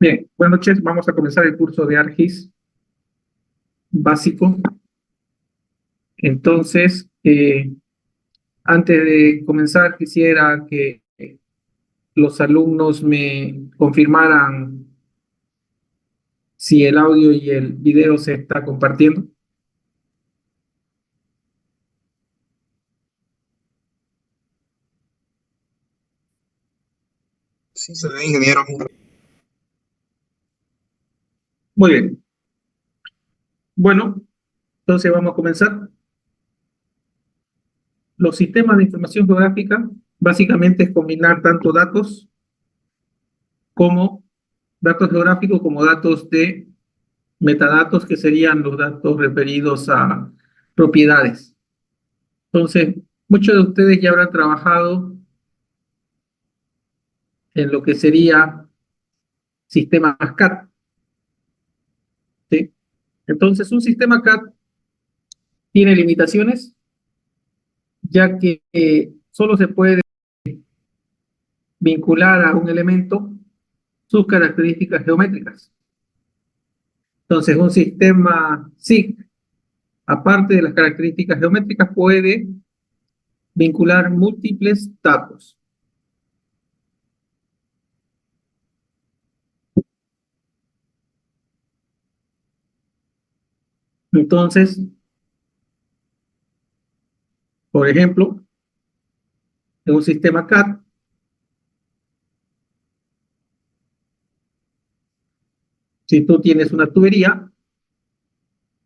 Bien, buenas noches. Vamos a comenzar el curso de ARGIS básico. Entonces, antes de comenzar, quisiera que los alumnos me confirmaran si el audio y el video se está compartiendo. Sí, se ve, ingeniero. Muy bien. Bueno, entonces vamos a comenzar. Los sistemas de información geográfica básicamente es combinar tanto datos como datos geográficos como datos de metadatos, que serían los datos referidos a propiedades. Entonces, muchos de ustedes ya habrán trabajado en lo que sería sistemas CAD, ¿sí? Entonces, un sistema CAD tiene limitaciones, ya que solo se puede vincular a un elemento sus características geométricas. Entonces, un sistema SIG, aparte de las características geométricas, puede vincular múltiples datos. Entonces, por ejemplo, en un sistema CAD, si tú tienes una tubería,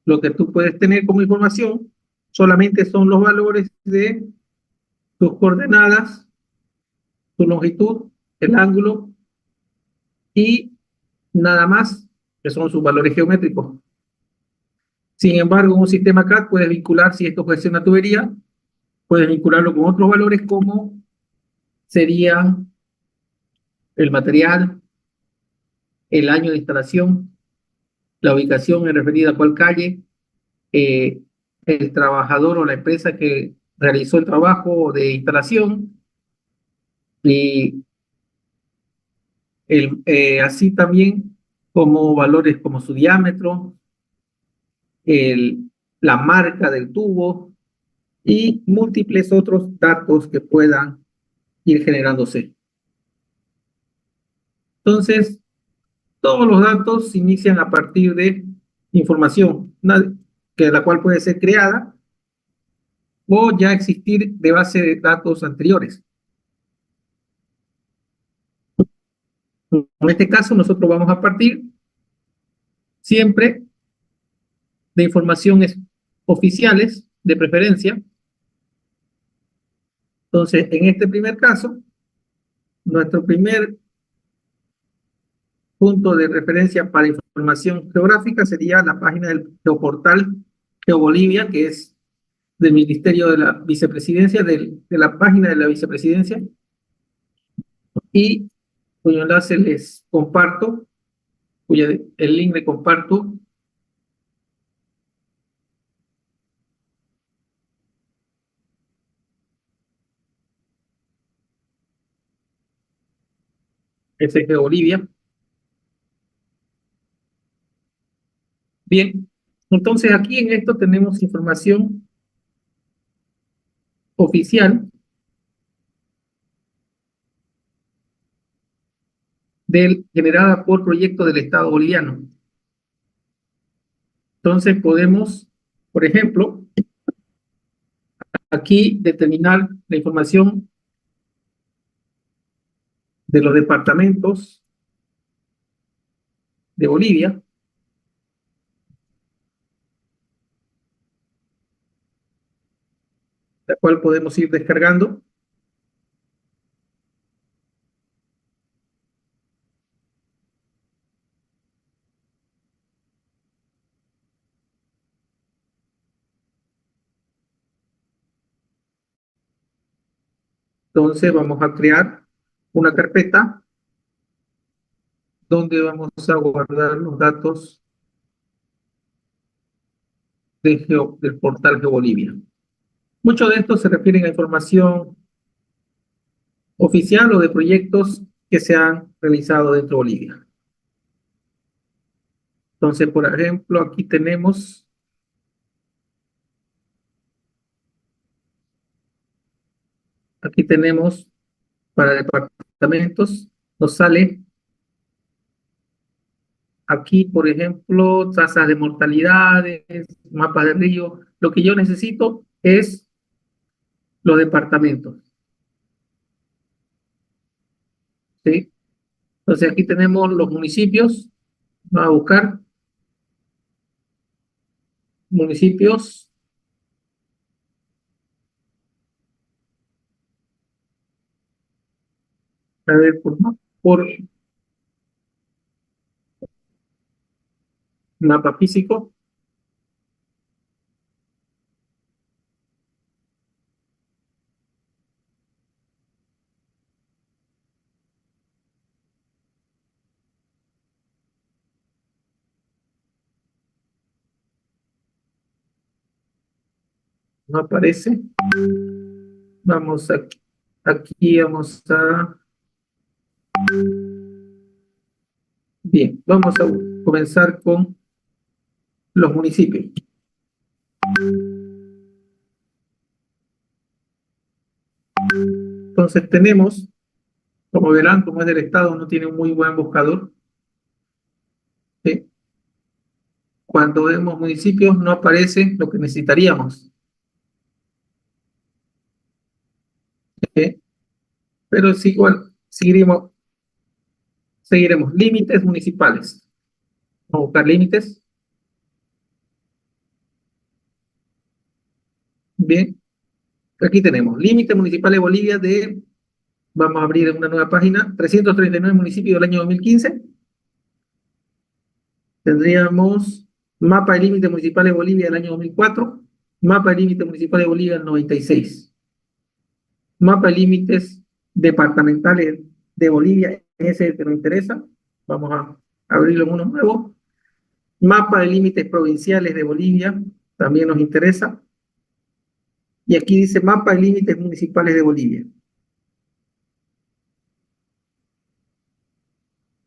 lo que tú puedes tener como información solamente son los valores de tus coordenadas, tu longitud, el ángulo y nada más, que son sus valores geométricos. Sin embargo, en un sistema CAD puedes vincular, si esto fuese una tubería, puedes vincularlo con otros valores como sería el material, el año de instalación, la ubicación en referida a cuál calle, eh, el trabajador o la empresa que realizó el trabajo de instalación, y así también como valores como su diámetro, la marca del tubo y múltiples otros datos que puedan ir generándose. Entonces, todos los datos se inician a partir de información, que la cual puede ser creada o ya existir de base de datos anteriores. En este caso, nosotros vamos a partir siempre de informaciones oficiales, de preferencia. Entonces, en este primer caso, nuestro primer punto de referencia para información geográfica sería la página del geoportal GeoBolivia, que es del Ministerio de la Vicepresidencia, de la página de la Vicepresidencia, y cuyo enlace les comparto, el link le comparto. Ese es GeoBolivia. Bien, entonces aquí en esto tenemos información oficial generada por proyecto del Estado boliviano. Entonces podemos, por ejemplo, aquí determinar la información de los departamentos de Bolivia, la cual podemos ir descargando. Entonces vamos a crear una carpeta donde vamos a guardar los datos del portal GeoBolivia. Muchos de estos se refieren a información oficial o de proyectos que se han realizado dentro de Bolivia. Entonces, por ejemplo, aquí tenemos para departamentos, nos sale aquí, por ejemplo, tasas de mortalidades, mapas de río. Lo que yo necesito es los departamentos, ¿sí? Entonces aquí tenemos los municipios. Vamos a buscar municipios. A ver, por mapa físico. No aparece. Vamos aquí vamos a... Bien, vamos a comenzar con los municipios. Entonces tenemos, como verán, como es del Estado, no tiene un muy buen buscador, ¿sí? Cuando vemos municipios no aparece lo que necesitaríamos, ¿sí? Pero sí, igual, seguiremos. Límites municipales. Vamos a buscar límites. Bien, aquí tenemos límites municipales de Bolivia vamos a abrir una nueva página, 339 municipios del año 2015. Tendríamos mapa de límites municipales de Bolivia del año 2004, mapa de límites municipales de Bolivia del 96, mapa de límites departamentales de Bolivia, ese es el que nos interesa. Vamos a abrirlo en uno nuevo. Mapa de límites provinciales de Bolivia, también nos interesa. Y aquí dice mapa de límites municipales de Bolivia.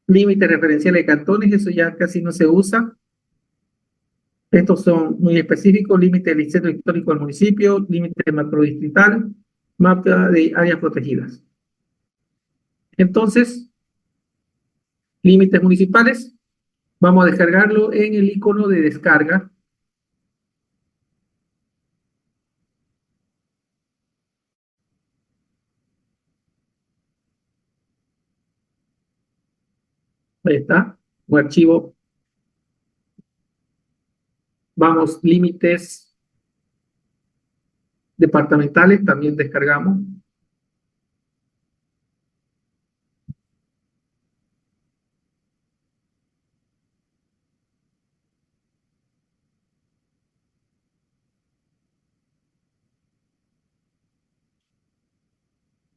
Límites referenciales de cantones, eso ya casi no se usa. Estos son muy específicos: límite del centro histórico del municipio, límite macrodistrital, mapa de áreas protegidas. Entonces, límites municipales, vamos a descargarlo en el icono de descarga. Ahí está, un archivo. Vamos, límites departamentales, también descargamos.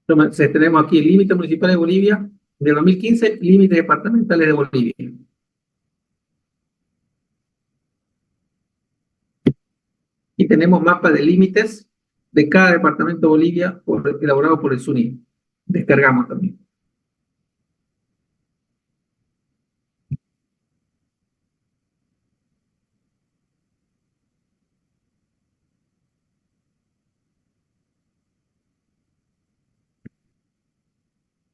Entonces, tenemos aquí el límite municipal de Bolivia de 2015, límites departamentales de Bolivia. Y tenemos mapa de límites de cada departamento de Bolivia elaborado por el SUNY. Descargamos también.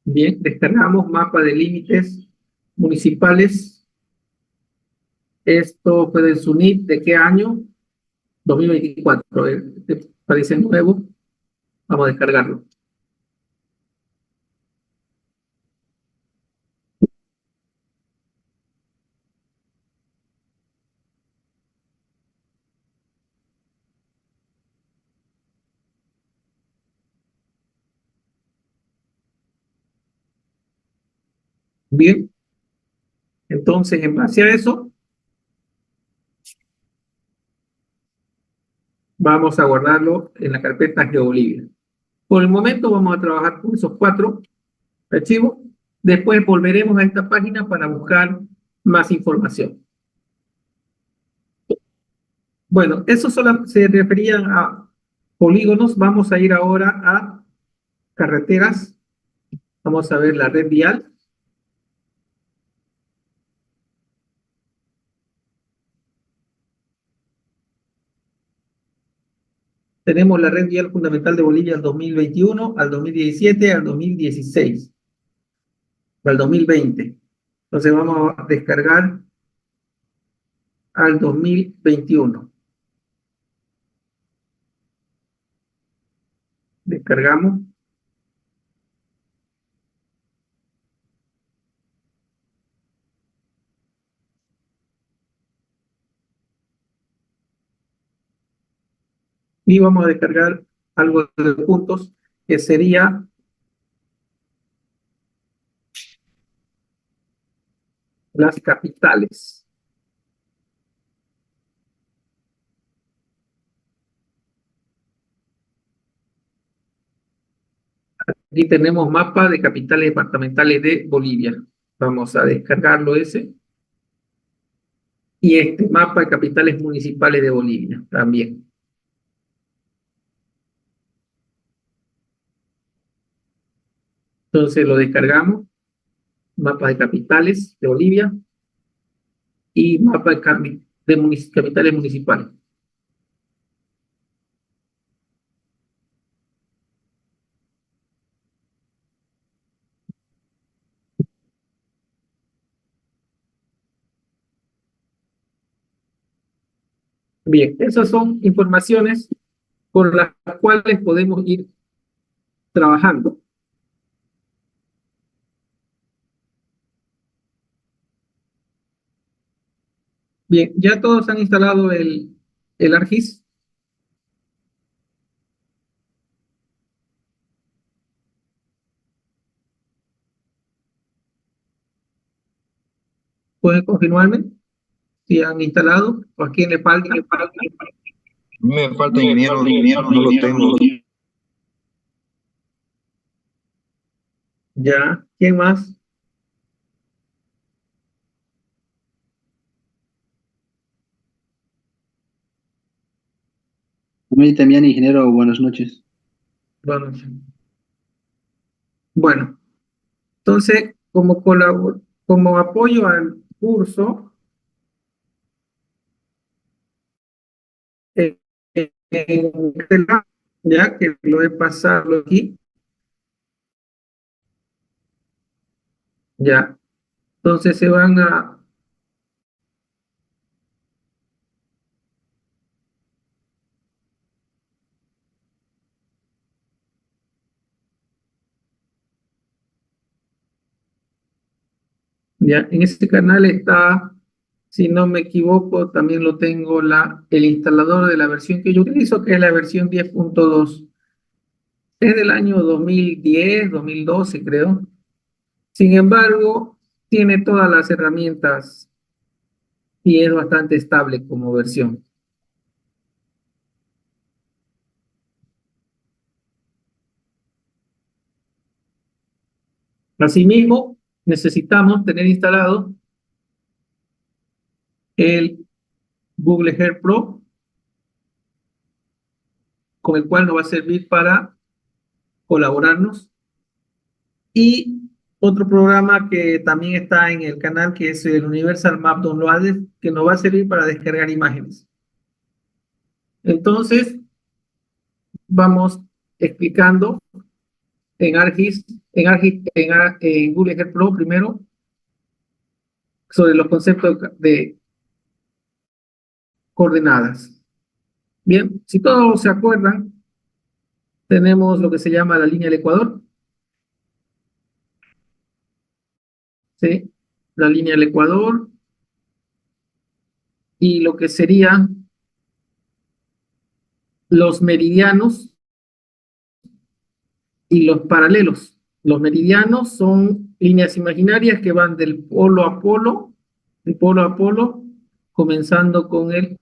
Bien, descargamos mapa de límites municipales. Esto fue del SUNY. ¿De qué año? 2024. ¿Te parece nuevo? Vamos a descargarlo. Bien, entonces en base a eso, vamos a guardarlo en la carpeta GeoBolivia. Por el momento vamos a trabajar con esos 4 archivos. Después volveremos a esta página para buscar más información. Bueno, eso solo se refería a polígonos. Vamos a ir ahora a carreteras. Vamos a ver la red vial. Tenemos la red vial fundamental de Bolivia al 2021, al 2017, al 2016, al 2020. Entonces vamos a descargar al 2021. Descargamos. Y vamos a descargar algo de puntos que sería las capitales. Aquí tenemos mapa de capitales departamentales de Bolivia. Vamos a descargarlo ese. Y este mapa de capitales municipales de Bolivia también. Entonces lo descargamos. Mapa de capitales de Bolivia y mapa de capitales municipales. Bien, esas son informaciones con las cuales podemos ir trabajando. Bien, ya todos han instalado el ArcGIS. ¿Pueden confirmarme si han instalado o a quién le falta? Me falta ingeniero, no lo tengo. Ya, ¿quién más? A mí también, ingeniero, buenas noches. Bueno, entonces, como apoyo al curso, eh, ya que lo he pasado aquí, ya, entonces se van a ya, en este canal está, si no me equivoco, también lo tengo el instalador de la versión que yo utilizo, que es la versión 10.2. Es del año 2010, 2012, creo. Sin embargo, tiene todas las herramientas y es bastante estable como versión. Asimismo, necesitamos tener instalado el Google Earth Pro, con el cual nos va a servir para colaborarnos. Y otro programa que también está en el canal, que es el Universal Map Downloader, que nos va a servir para descargar imágenes. Entonces, vamos explicando en ArcGIS, en Google Earth Pro primero, sobre los conceptos de coordenadas. Bien, si todos se acuerdan, tenemos lo que se llama la línea del Ecuador. ¿Sí? La línea del Ecuador y lo que serían los meridianos y los paralelos. Los meridianos son líneas imaginarias que van del polo a polo, comenzando con el,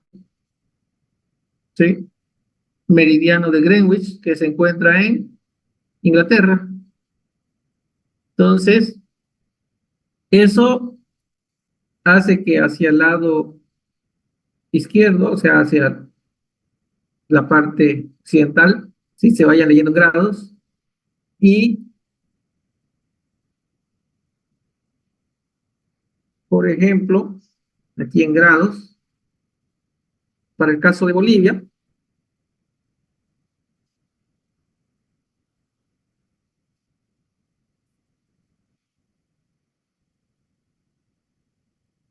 ¿sí?, meridiano de Greenwich, que se encuentra en Inglaterra. Entonces, eso hace que hacia el lado izquierdo, o sea, hacia la parte occidental, ¿sí?, se vayan leyendo grados, y por ejemplo, aquí en grados, para el caso de Bolivia,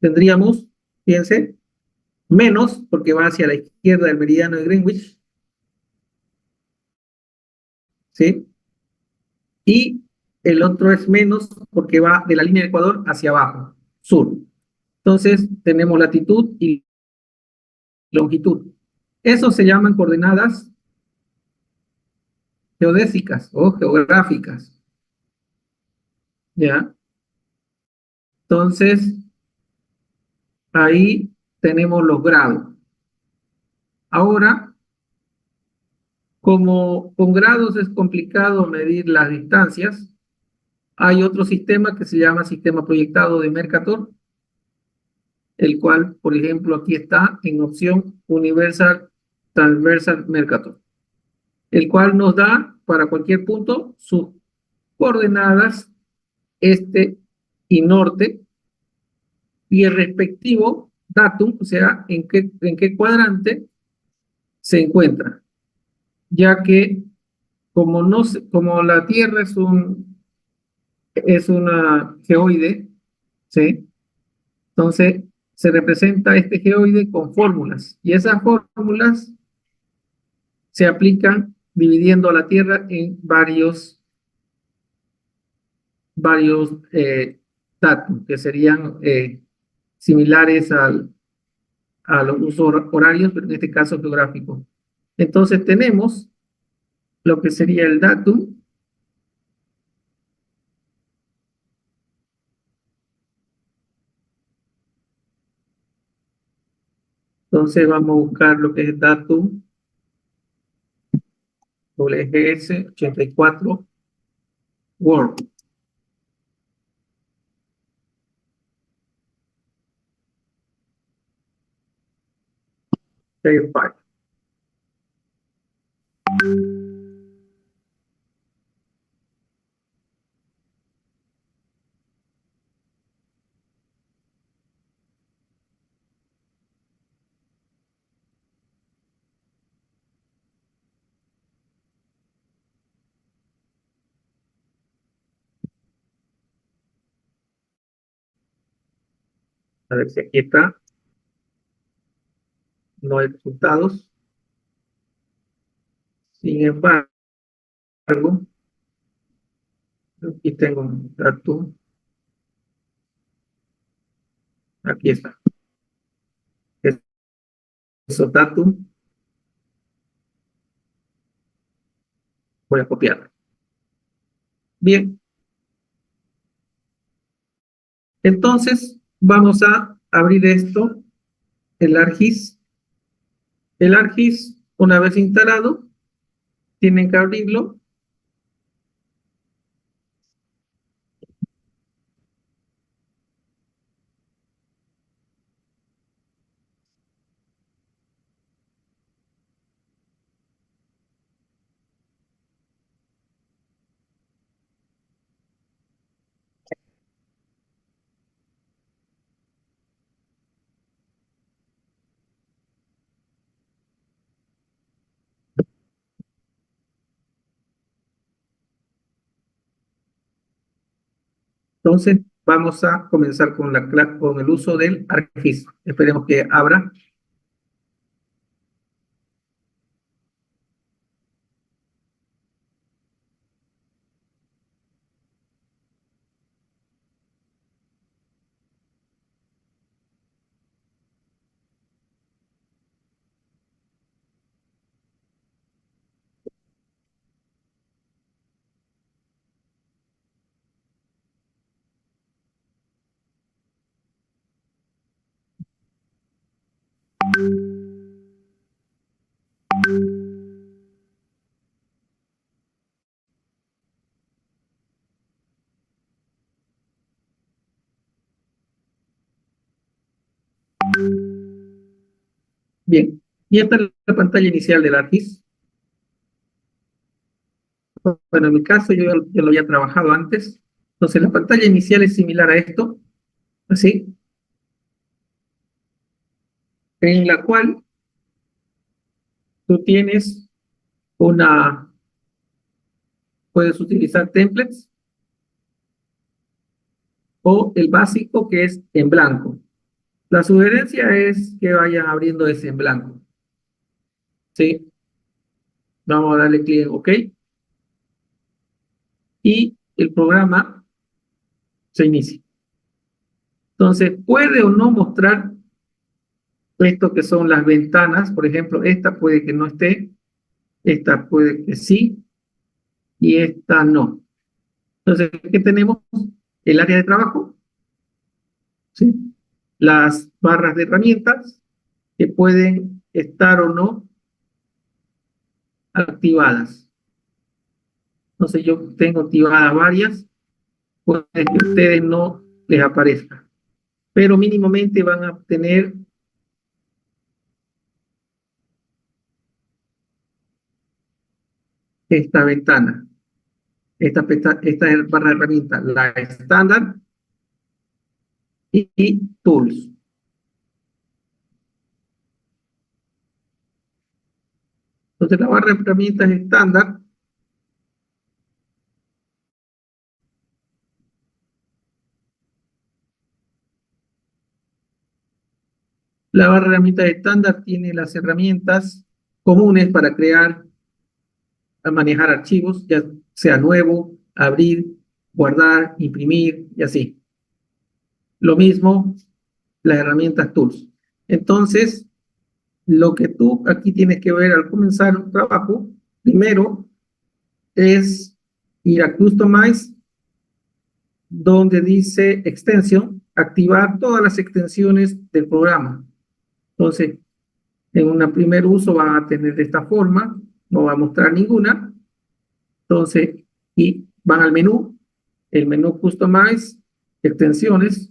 tendríamos, fíjense, menos, porque va hacia la izquierda del meridiano de Greenwich, ¿sí? Y el otro es menos porque va de la línea de Ecuador hacia abajo, sur. Entonces, tenemos latitud y longitud. Eso se llaman coordenadas geodésicas o geográficas, ¿ya? Entonces, ahí tenemos los grados. Ahora, como con grados es complicado medir las distancias, hay otro sistema que se llama sistema proyectado de Mercator, el cual, por ejemplo, aquí está en opción Universal Transversal Mercator, el cual nos da para cualquier punto sus coordenadas este y norte y el respectivo datum, o sea, en qué cuadrante se encuentra, ya que como, no se, como la Tierra es una geoide, ¿sí? Entonces se representa este geoide con fórmulas y esas fórmulas se aplican dividiendo a la Tierra en varios datos que serían similares a los usos horarios, pero en este caso geográficos. Entonces tenemos lo que sería el datum, entonces vamos a buscar lo que es datum, WGS 84 Word. Save file. A ver si aquí está. No hay resultados. Sin embargo, aquí tengo un datum. Aquí está. Esos datum. Voy a copiar. Bien. Entonces, vamos a abrir esto, el ArcGIS. El ArcGIS, una vez instalado, tienen que abrirlo. Entonces, vamos a comenzar con el uso del ArcGIS. Esperemos que abra. Bien, y esta es la pantalla inicial del ArcGIS. Bueno, en mi caso yo lo había trabajado antes. Entonces la pantalla inicial es similar a esto, así, en la cual tú tienes puedes utilizar templates o el básico que es en blanco. La sugerencia es que vayan abriendo ese en blanco. ¿Sí? Vamos a darle clic en OK. Y el programa se inicia. Entonces, puede o no mostrar esto que son las ventanas. Por ejemplo, esta puede que no esté, esta puede que sí, y esta no. Entonces, ¿qué tenemos? El área de trabajo, ¿sí? Las barras de herramientas que pueden estar o no activadas. Entonces, yo tengo activadas varias, puede que a ustedes no les aparezca, pero mínimamente van a tener esta ventana, esta barra de herramientas, la estándar y tools. Entonces, la barra de herramientas estándar la barra de herramientas estándar tiene las herramientas comunes para crear, manejar archivos, ya sea nuevo, abrir, guardar, imprimir y así. Lo mismo las herramientas tools. Entonces, lo que tú aquí tienes que ver al comenzar un trabajo, primero es ir a Customize, donde dice Extension, activar todas las extensiones del programa. Entonces, en un primer uso van a tener de esta forma, no va a mostrar ninguna. Entonces, y van al menú, el menú Customize, extensiones,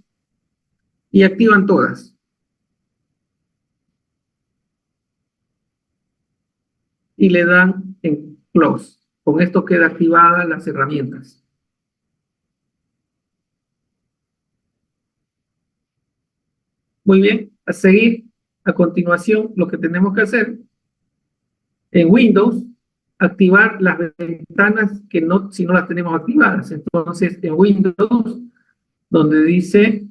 y activan todas. Y le dan en Close. Con esto queda activadas las herramientas. Muy bien, a seguir, a continuación, lo que tenemos que hacer en Windows, activar las ventanas que no, si no las tenemos activadas. Entonces, en Windows, donde dice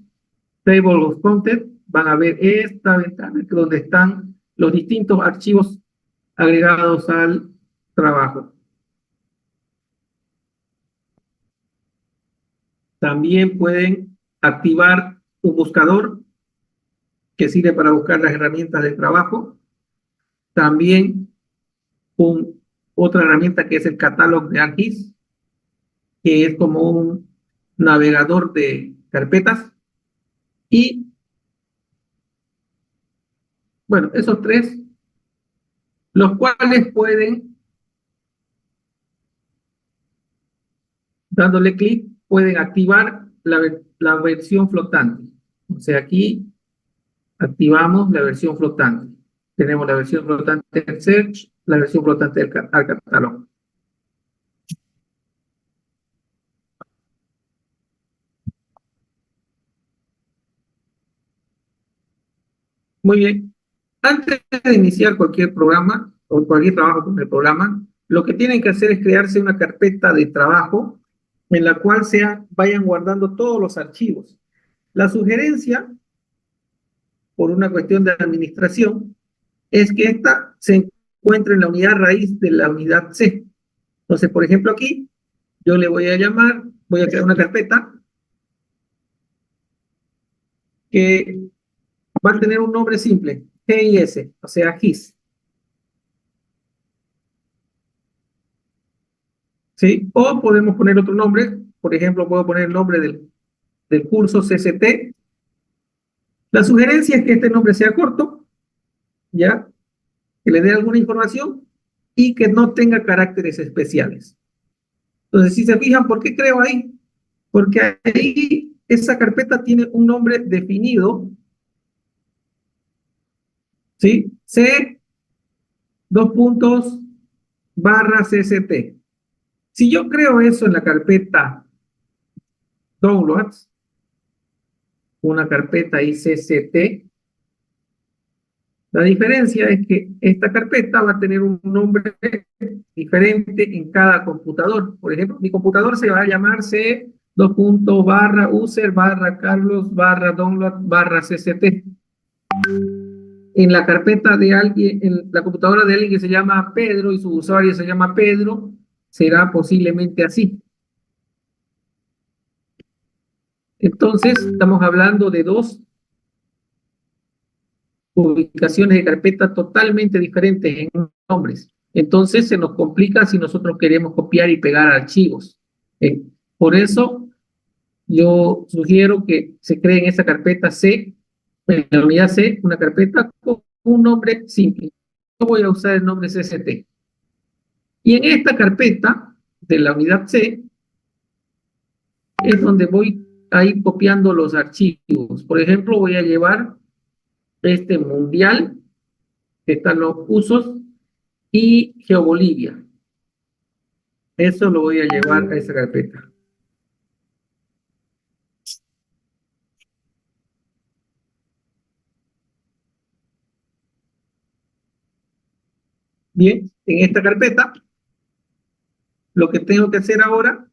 Table of Contents, van a ver esta ventana donde están los distintos archivos agregados al trabajo. También pueden activar un buscador que sirve para buscar las herramientas de trabajo. También otra herramienta que es el catálogo de ArcGIS, que es como un navegador de carpetas. Y, bueno, esos tres, los cuales pueden, dándole clic, pueden activar la versión flotante. O sea, aquí activamos la versión flotante. Tenemos la versión flotante del search, la versión flotante del catálogo. Muy bien. Antes de iniciar cualquier programa o cualquier trabajo con el programa, lo que tienen que hacer es crearse una carpeta de trabajo en la cual vayan guardando todos los archivos. La sugerencia, por una cuestión de administración, es que esta se encuentre en la unidad raíz de la unidad C. Entonces, por ejemplo, aquí yo le voy a llamar, voy a crear una carpeta que va a tener un nombre simple, GIS, o sea, GIS. ¿Sí? O podemos poner otro nombre, por ejemplo, puedo poner el nombre del curso CCT. La sugerencia es que este nombre sea corto, ¿ya? Que le dé alguna información y que no tenga caracteres especiales. Entonces, si se fijan, ¿por qué creo ahí? Porque ahí esa carpeta tiene un nombre definido, ¿sí? C, /CCT. Si yo creo eso en la carpeta Downloads, una carpeta ICCT, la diferencia es que esta carpeta va a tener un nombre diferente en cada computador. Por ejemplo, mi computador se va a llamar C /user/carlos/download/cct. en la carpeta de alguien, en la computadora de alguien que se llama Pedro y su usuario se llama Pedro, será posiblemente así. Entonces, estamos hablando de dos ubicaciones de carpeta totalmente diferentes en nombres. Entonces, se nos complica si nosotros queremos copiar y pegar archivos. Por eso, yo sugiero que se cree en esa carpeta C, en la unidad C, una carpeta con un nombre simple. Yo voy a usar el nombre CCT. Y en esta carpeta de la unidad C es donde voy a ir copiando los archivos. Por ejemplo, voy a llevar este mundial, que están los usos, y GeoBolivia. Eso lo voy a llevar a esa carpeta. Bien, en esta carpeta, lo que tengo que hacer ahora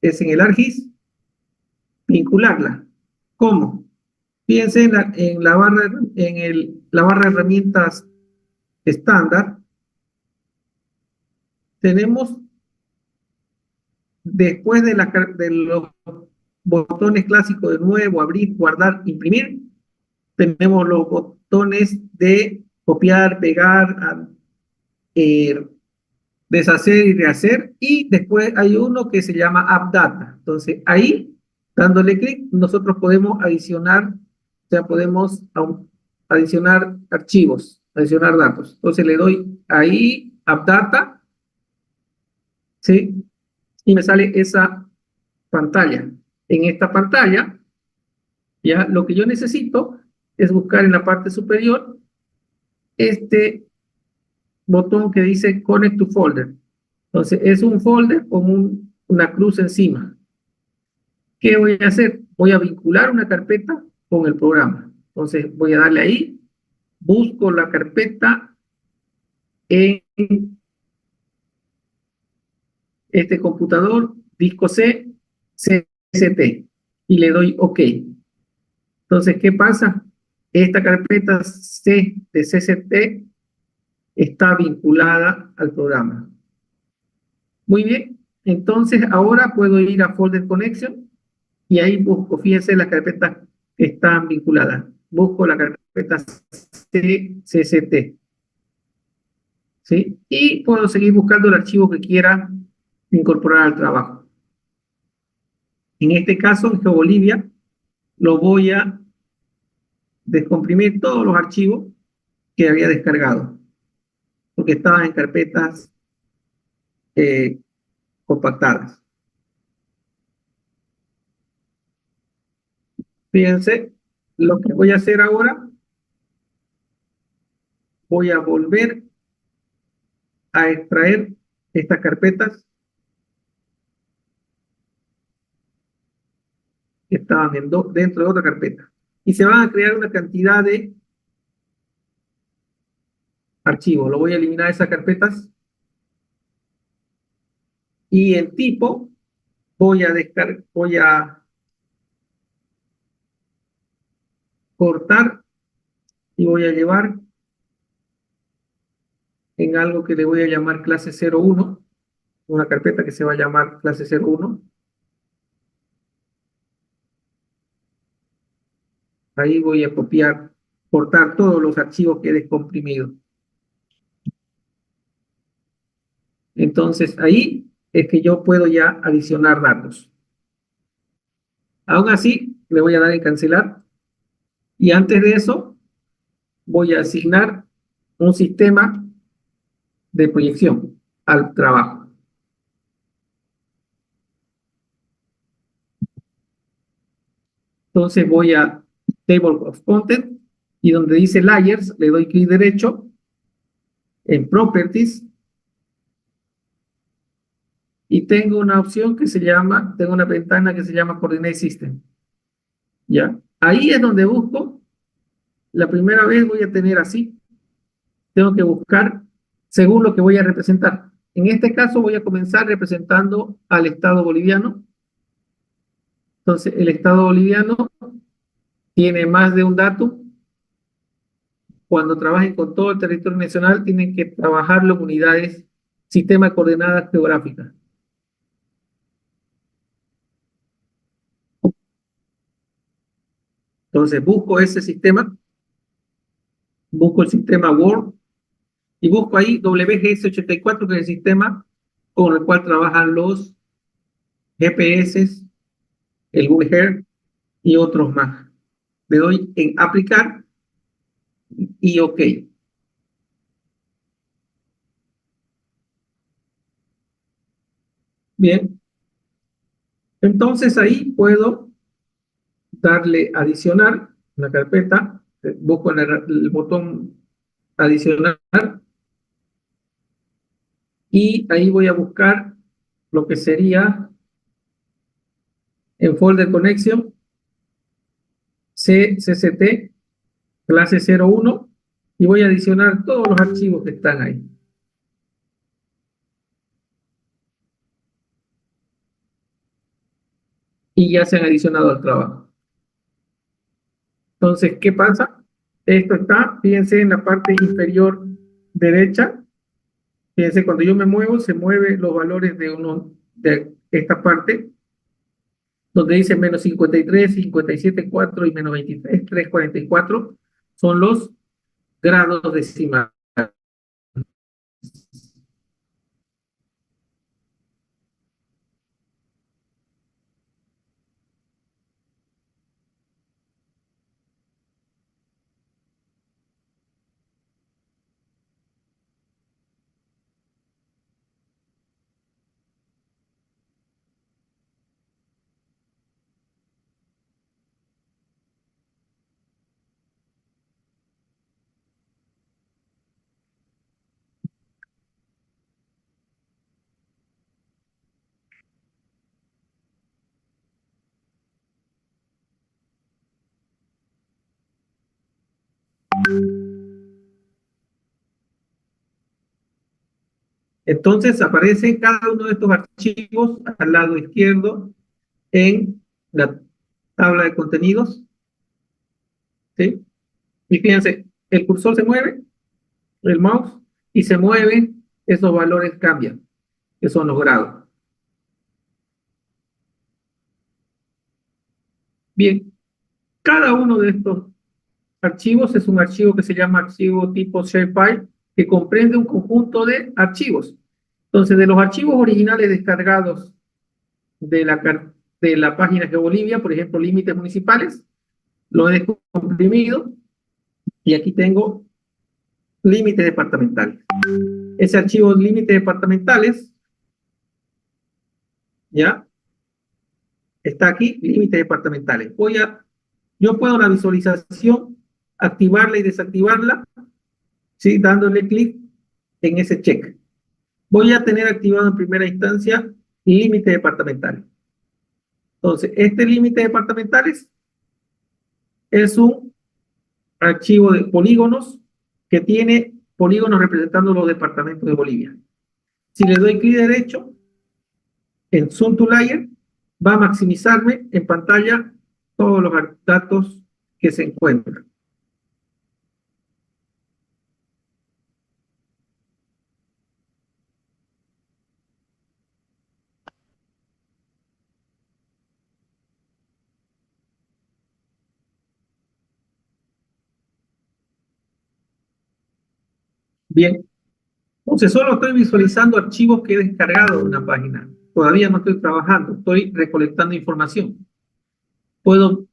es en el ArcGIS vincularla. ¿Cómo? Fíjense en la barra de herramientas estándar, tenemos después de los botones clásicos de nuevo, abrir, guardar, imprimir, tenemos los botones de copiar, pegar, deshacer y rehacer, y después hay uno que se llama AppData. Entonces ahí, dándole clic, nosotros podemos adicionar, o sea, podemos adicionar archivos, adicionar datos. Entonces le doy ahí, AppData, ¿sí? Y me sale esa pantalla. En esta pantalla, ya lo que yo necesito es buscar en la parte superior este botón que dice Connect to Folder. Entonces, es un folder con una cruz encima. ¿Qué voy a hacer? Voy a vincular una carpeta con el programa. Entonces, voy a darle ahí, busco la carpeta en este computador, disco C, CST, y le doy OK. Entonces, ¿qué pasa? Esta carpeta C de CST está vinculada al programa. Muy bien, entonces ahora puedo ir a Folder Connection y ahí busco, fíjense las carpetas que están vinculadas. Busco la carpeta CCT, ¿sí? Y puedo seguir buscando el archivo que quiera incorporar al trabajo. En este caso, en GeoBolivia, lo voy a descomprimir todos los archivos que había descargado, porque estaban en carpetas compactadas. Fíjense, lo que voy a hacer ahora, voy a volver a extraer estas carpetas que estaban dentro de otra carpeta. Y se van a crear una cantidad de archivos. Lo voy a eliminar esas carpetas. Y en tipo, voy a cortar y voy a llevar en algo que le voy a llamar clase 01, una carpeta que se va a llamar clase 01. Ahí voy a copiar, cortar todos los archivos que he descomprimido. Entonces ahí es que yo puedo ya adicionar datos. Aún así, le voy a dar en cancelar. Y antes de eso, voy a asignar un sistema de proyección al trabajo. Entonces voy a Table of Content y donde dice Layers, le doy clic derecho en Properties y tengo una opción que se llama, tengo una ventana que se llama Coordinate System. ¿Ya? Ahí es donde busco, la primera vez voy a tener así, tengo que buscar según lo que voy a representar. En este caso voy a comenzar representando al Estado boliviano. Entonces, el Estado boliviano tiene más de un dato. cuando trabajen con todo el territorio nacional, tienen que trabajarlo en unidades, sistema de coordenadas geográficas. Entonces, busco ese sistema, busco el sistema Word y busco ahí WGS84, que es el sistema con el cual trabajan los GPS, el Google Earth y otros más. Le doy en aplicar y OK. Bien. Entonces ahí puedo darle adicionar una carpeta, busco el botón adicionar y ahí voy a buscar lo que sería en folder connection CCT clase 01 y voy a adicionar todos los archivos que están ahí. Y ya se han adicionado al trabajo. Entonces, ¿qué pasa? Esto está, fíjense, en la parte inferior derecha. Fíjense, cuando yo me muevo, se mueven los valores de esta parte, donde dice menos 53, 57,4 y menos 23, 344, son los grados decimales. Entonces aparece cada uno de estos archivos al lado izquierdo en la tabla de contenidos. ¿Sí? Y fíjense, el cursor se mueve, el mouse, y se mueve, esos valores cambian, que son los grados. Bien, cada uno de estos archivos es un archivo que se llama archivo tipo shapefile, que comprende un conjunto de archivos. Entonces, de los archivos originales descargados de la página GeoBolivia, por ejemplo, límites municipales, lo he comprimido y aquí tengo límites departamentales. Ese archivo límites departamentales, ¿ya? Está aquí, límites departamentales. Yo puedo la visualización, activarla y desactivarla, ¿sí? Dándole clic en ese check. Voy a tener activado en primera instancia límites departamentales. Entonces, este límite departamentales es un archivo de polígonos que tiene polígonos representando los departamentos de Bolivia. Si le doy clic derecho en Zoom to Layer, va a maximizarme en pantalla todos los datos que se encuentran. Bien, entonces solo estoy visualizando archivos que he descargado de una página. Todavía no estoy trabajando, estoy recolectando información. Puedo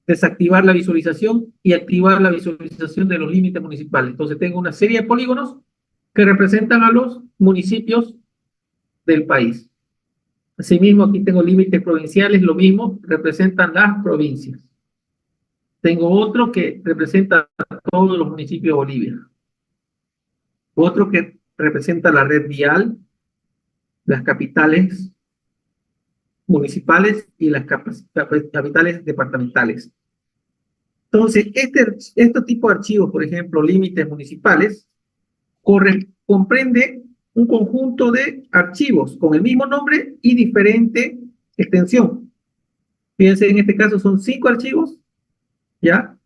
desactivar la visualización y activar la visualización de los límites municipales. Entonces tengo una serie de polígonos que representan a los municipios del país. Asimismo, aquí tengo límites provinciales, lo mismo, representan las provincias. Tengo otro que representa a todos los municipios de Bolivia. Otro que representa la red vial, las capitales municipales y las capitales departamentales. Entonces, este tipo de archivos, por ejemplo, límites municipales, comprende un conjunto de archivos con el mismo nombre y diferente extensión. Fíjense, en este caso son 5 archivos, ¿ya?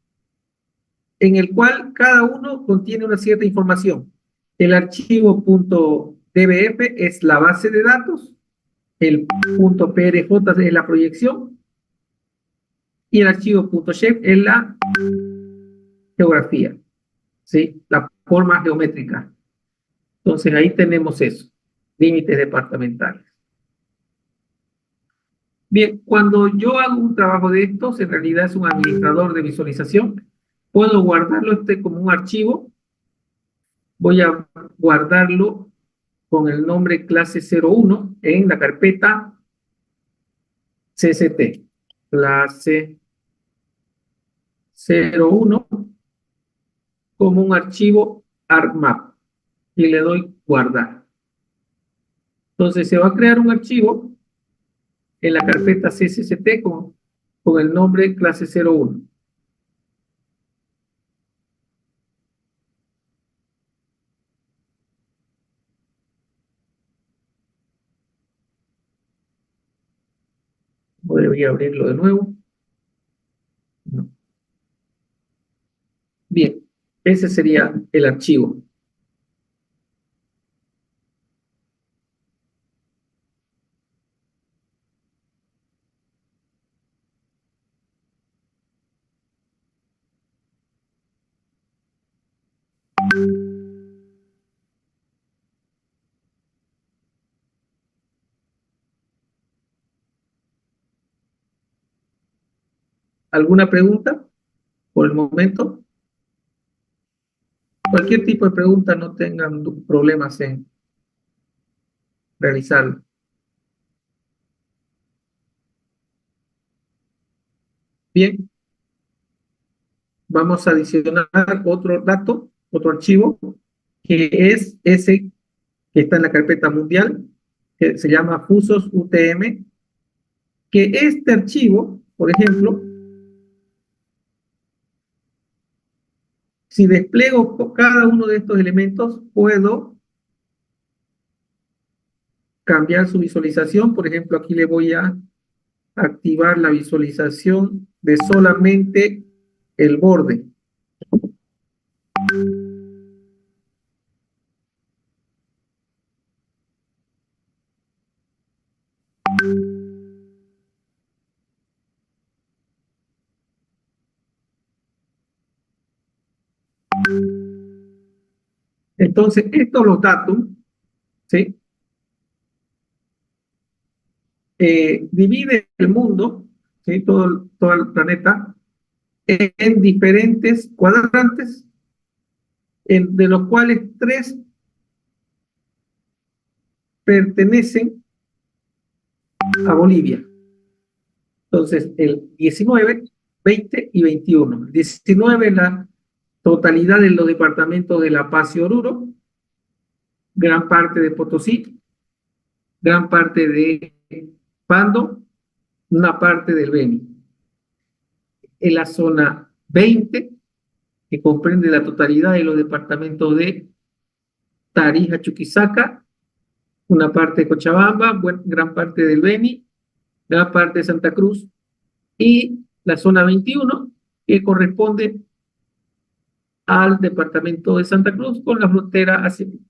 en el cual cada uno contiene una cierta información. El archivo .dbf es la base de datos, el .prj es la proyección y el archivo .chef es la geografía, ¿sí? La forma geométrica. Entonces ahí tenemos eso, límites departamentales. Bien, cuando yo hago un trabajo de estos, en realidad es un administrador de visualización, puedo guardarlo como un archivo. Voy a guardarlo con el nombre clase 01 en la carpeta CST, clase 01, como un archivo ArcMap y le doy guardar. Entonces se va a crear un archivo en la carpeta CST con el nombre clase 01. Voy a abrirlo de nuevo. No. Bien, ese sería el archivo. ¿Alguna pregunta por el momento? Cualquier tipo de pregunta, no tengan problemas en realizarlo. Bien, vamos a adicionar otro dato, otro archivo, que es ese que está en la carpeta mundial, que se llama Fusos UTM, que este archivo, por ejemplo, si despliego cada uno de estos elementos, puedo cambiar su visualización. Por ejemplo, aquí le voy a activar la visualización de solamente el borde. Entonces, estos los datos, ¿sí? Divide el mundo, ¿sí? Todo el planeta, en diferentes cuadrantes, de los cuales 3 pertenecen a Bolivia. Entonces, el 19, 20 y 21. El 19 es la totalidad de los departamentos de La Paz y Oruro, gran parte de Potosí, gran parte de Pando, una parte del Beni. En la zona 20, que comprende la totalidad de los departamentos de Tarija, Chuquisaca, una parte de Cochabamba, gran parte del Beni, gran parte de Santa Cruz, y la zona 21, que corresponde al departamento de Santa Cruz con la frontera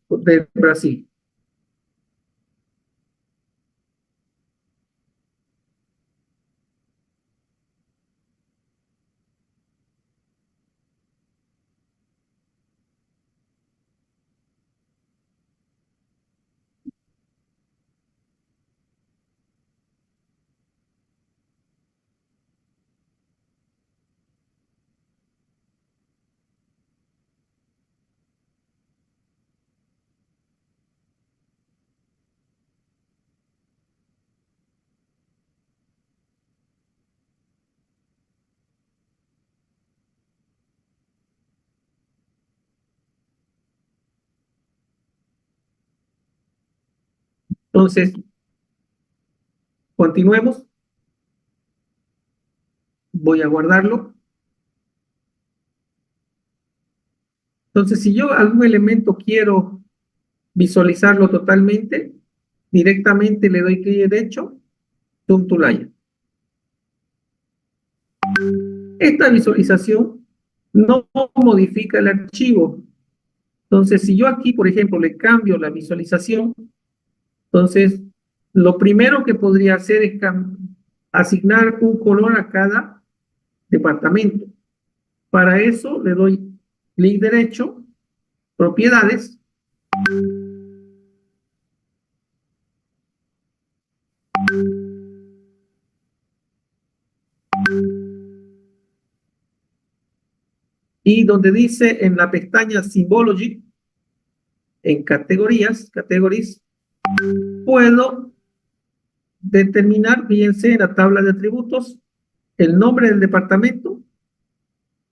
de Brasil. Entonces, continuemos. Voy a guardarlo. Entonces, si yo algún elemento quiero visualizarlo totalmente, directamente le doy clic derecho, Zoom to Layer. Esta visualización no modifica el archivo. Entonces, si yo aquí, por ejemplo, le cambio la visualización, entonces, lo primero que podría hacer es asignar un color a cada departamento. Para eso le doy clic derecho, propiedades, y donde dice en la pestaña Symbology, en categorías, categories, puedo determinar, fíjense, en la tabla de atributos, el nombre del departamento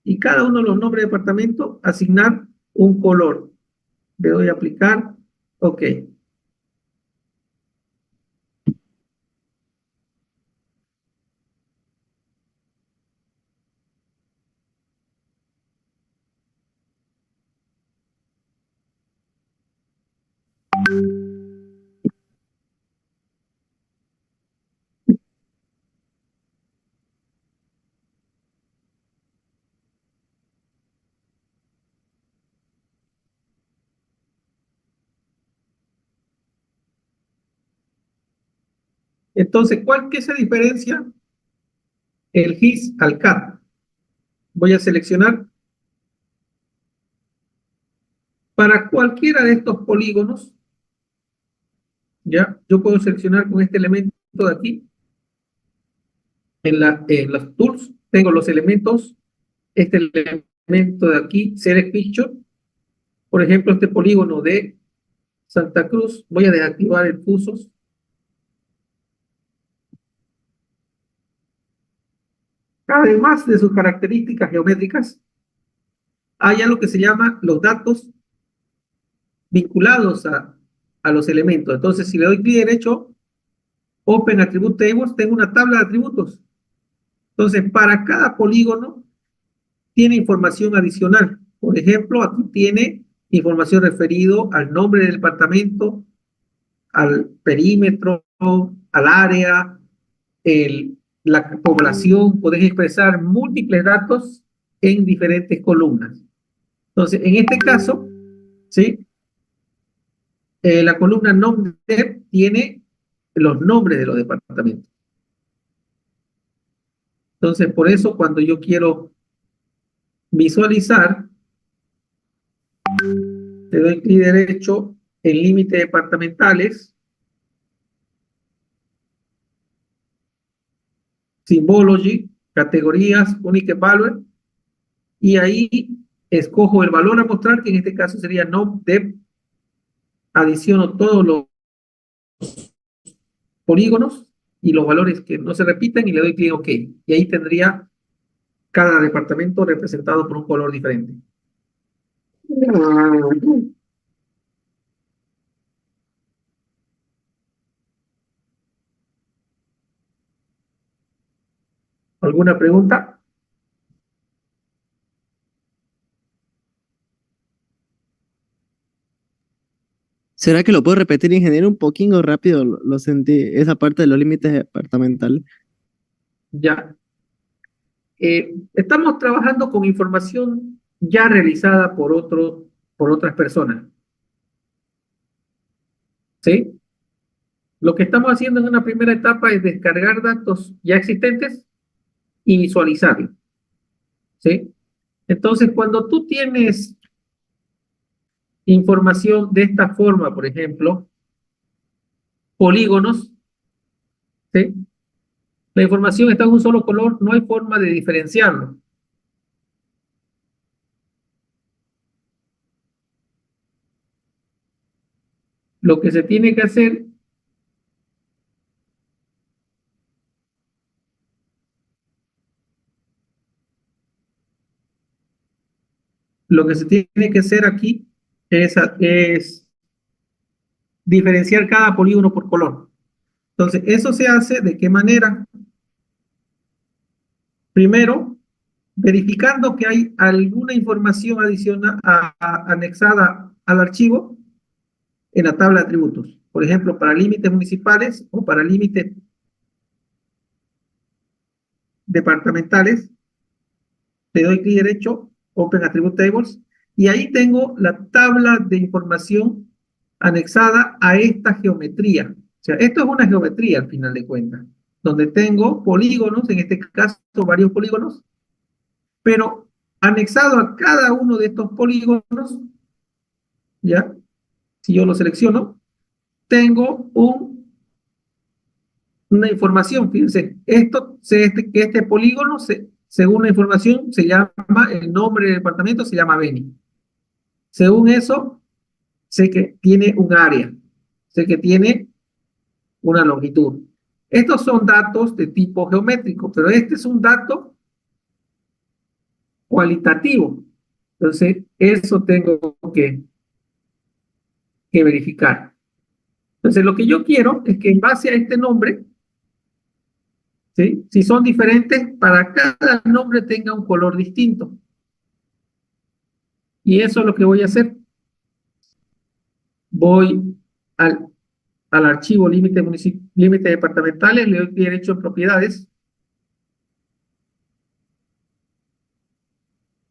y cada uno de los nombres de departamento asignar un color. Le doy a aplicar, ok. Entonces, ¿qué se diferencia el GIS al CAD? Voy a seleccionar para cualquiera de estos polígonos, ya, yo puedo seleccionar con este elemento de aquí, en los tools, tengo los elementos, este elemento de aquí, Select Picture, por ejemplo, este polígono de Santa Cruz, voy a desactivar el fusos. Además de sus características geométricas, hay algo que se llama los datos vinculados a los elementos. Entonces, si le doy clic derecho, Open Attribute Tables, tengo una tabla de atributos. Entonces, para cada polígono tiene información adicional. Por ejemplo, aquí tiene información referido al nombre del departamento, al perímetro, al área, la población. Podés expresar múltiples datos en diferentes columnas. Entonces, en este caso, ¿sí? La columna nombre tiene los nombres de los departamentos. Entonces, por eso cuando yo quiero visualizar, le doy clic derecho en límites departamentales, Symbology, categorías, Unique Value, y ahí escojo el valor a mostrar, que en este caso sería NOM-DEP, adiciono todos los polígonos y los valores que no se repiten y le doy clic OK. Y ahí tendría cada departamento representado por un color diferente. ¿Alguna pregunta? ¿Será que lo puedo repetir, ingeniero, un poquito rápido? Lo sentí, esa parte de los límites departamentales. Ya. Estamos trabajando con información ya realizada por otras personas. ¿Sí? Lo que estamos haciendo en una primera etapa es descargar datos ya existentes y visualizarlos. ¿Sí? Entonces, cuando tú tienes información de esta forma, por ejemplo, polígonos, ¿sí? La información está en un solo color, no hay forma de diferenciarlo. Lo que se tiene que hacer aquí es diferenciar cada polígono por color. Entonces, eso se hace ¿de qué manera? Primero, verificando que hay alguna información adicional anexada al archivo en la tabla de atributos. Por ejemplo, para límites municipales o para límites departamentales, le doy clic derecho, Open Attribute Tables, y ahí tengo la tabla de información anexada a esta geometría. O sea, esto es una geometría al final de cuentas, donde tengo polígonos, en este caso varios polígonos, pero anexado a cada uno de estos polígonos, ¿ya? Si yo lo selecciono, tengo una información. Fíjense, que este polígono, según la información, se llama, el nombre del departamento se llama Beni. Según eso, sé que tiene un área, sé que tiene una longitud. Estos son datos de tipo geométrico, pero este es un dato cualitativo. Entonces, eso tengo que verificar. Entonces, lo que yo quiero es que en base a este nombre, ¿sí? Si son diferentes, para cada nombre tenga un color distinto. Y eso es lo que voy a hacer. Voy al archivo límite departamentales, le doy derecho a propiedades.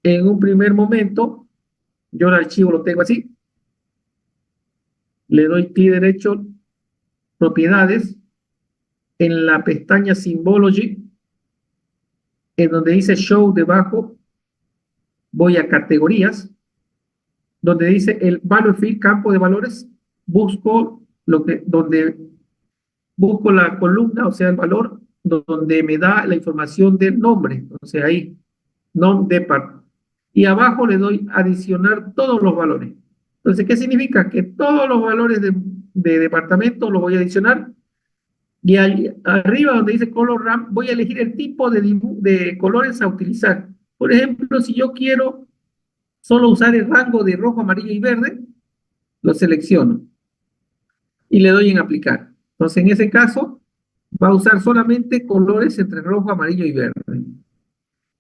En un primer momento, yo el archivo lo tengo así. Le doy clic derecho, propiedades. En la pestaña Symbology, en donde dice Show debajo, voy a categorías, donde dice el Value Field, campo de valores, busco donde busco la columna, o sea, el valor, donde me da la información del nombre, o sea, ahí, non-depart. Y abajo le doy adicionar todos los valores. Entonces, ¿qué significa? Que todos los valores de departamento los voy a adicionar. Y arriba donde dice Color RAM, voy a elegir el tipo de colores a utilizar. Por ejemplo, si yo quiero solo usar el rango de rojo, amarillo y verde, lo selecciono y le doy en aplicar. Entonces, en ese caso, va a usar solamente colores entre rojo, amarillo y verde.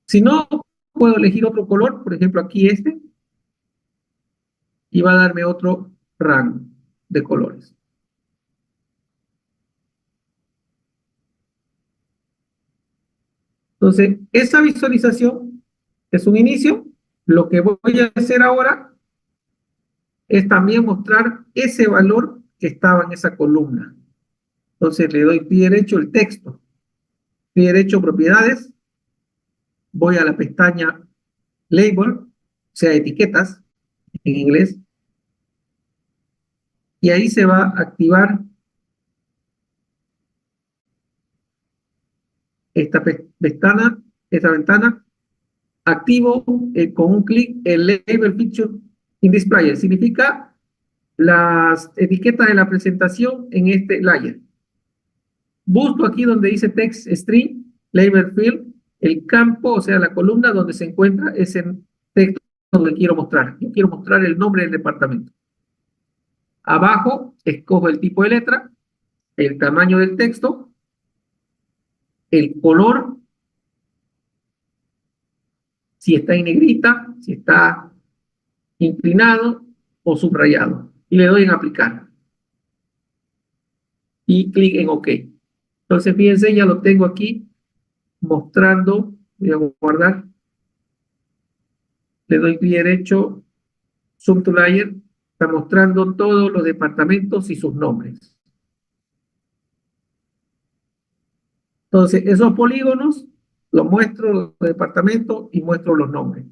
Si no, puedo elegir otro color, por ejemplo, aquí este, y va a darme otro rango de colores. Entonces, esa visualización es un inicio. Lo que voy a hacer ahora es también mostrar ese valor que estaba en esa columna. Entonces, le doy clic derecho el texto, clic derecho propiedades, voy a la pestaña Label, o sea, etiquetas en inglés, y ahí se va a activar esta ventana, activo con un clic el Label Feature in Display. Significa las etiquetas de la presentación en este layer. Busco aquí donde dice Text String, Label Field, el campo, o sea, la columna donde se encuentra ese texto donde quiero mostrar. Yo quiero mostrar el nombre del departamento. Abajo, escojo el tipo de letra, el tamaño del texto, el color, si está en negrita, si está inclinado o subrayado. Y le doy en aplicar. Y clic en OK. Entonces, fíjense, ya lo tengo aquí mostrando. Voy a guardar. Le doy clic derecho, Zoom to Layer. Está mostrando todos los departamentos y sus nombres. Entonces, esos polígonos los muestro los departamentos y muestro los nombres.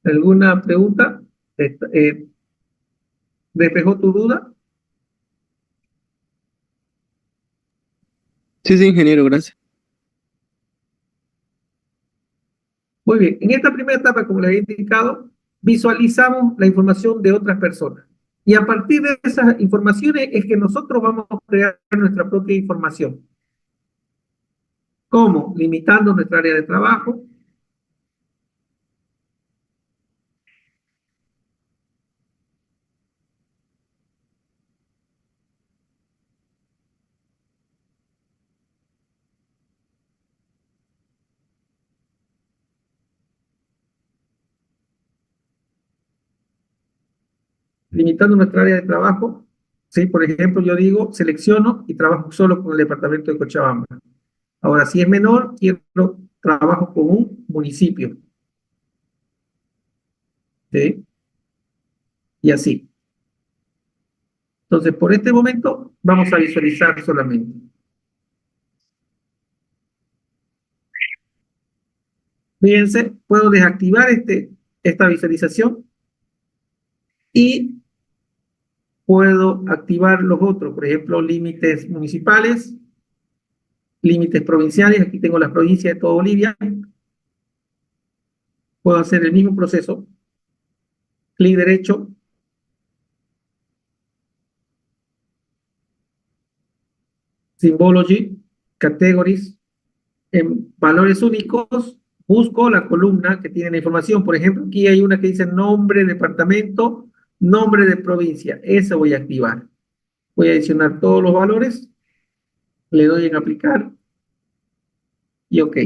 ¿Alguna pregunta? ¿Despejó tu duda? Sí, sí, ingeniero, gracias. Muy bien. En esta primera etapa, como les he indicado, visualizamos la información de otras personas. Y a partir de esas informaciones es que nosotros vamos a crear nuestra propia información. ¿Cómo? Limitando nuestra área de trabajo, limitando nuestra área de trabajo, ¿sí? Por ejemplo, yo digo, selecciono y trabajo solo con el departamento de Cochabamba. Ahora, si es menor, quiero trabajo con un municipio, ¿sí? Y así. Entonces, por este momento, vamos a visualizar solamente. Fíjense, puedo desactivar esta visualización y puedo activar los otros, por ejemplo, límites municipales, límites provinciales. Aquí tengo las provincias de toda Bolivia. Puedo hacer el mismo proceso, clic derecho, Symbology, Categories, en valores únicos, busco la columna que tiene la información. Por ejemplo, aquí hay una que dice nombre de departamento, nombre de provincia. Esa voy a activar. Voy a adicionar todos los valores, le doy en aplicar y OK.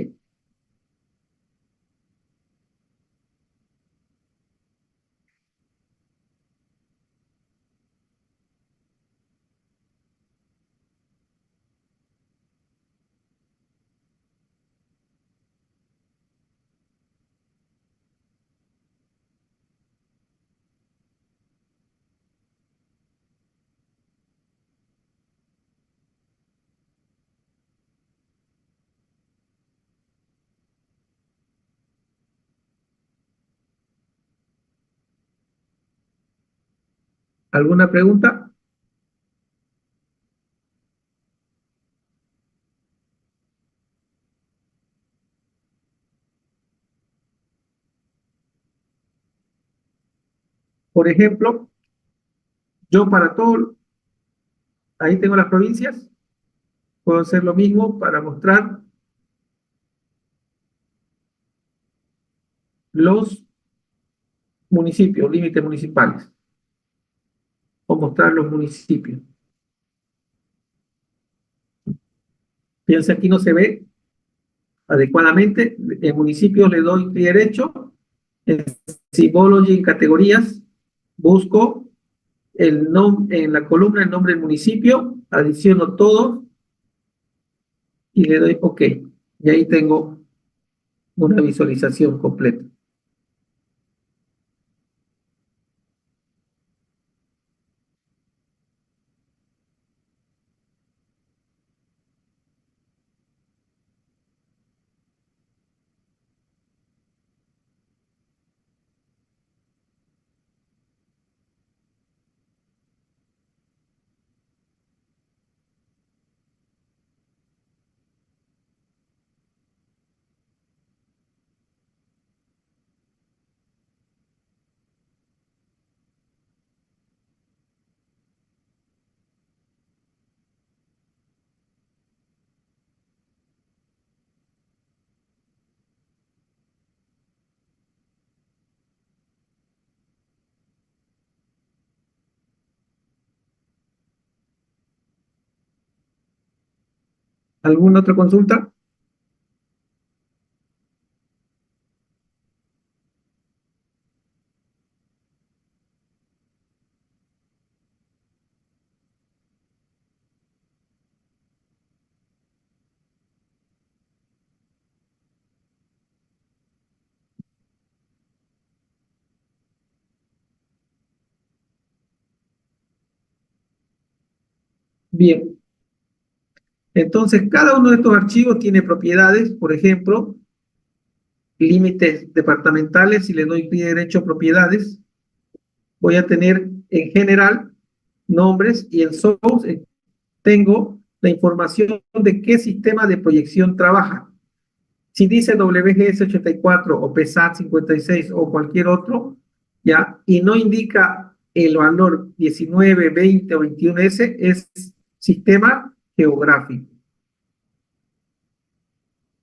¿Alguna pregunta? Por ejemplo, yo para todo, ahí tengo las provincias, puedo hacer lo mismo para mostrar los municipios, límites municipales, o mostrar los municipios. Fíjense, aquí no se ve adecuadamente. En municipios le doy clic derecho, en Symbology, en categorías, busco en la columna el nombre del municipio, adiciono todo y le doy OK. Y ahí tengo una visualización completa. ¿Alguna otra consulta? Bien. Entonces, cada uno de estos archivos tiene propiedades. Por ejemplo, límites departamentales. Si le doy clic derecho a propiedades, voy a tener en general nombres, y en source tengo la información de qué sistema de proyección trabaja. Si dice WGS 84 o PSAT 56 o cualquier otro, ¿ya? Y no indica el valor 19, 20 o 21S, es sistema geográfico.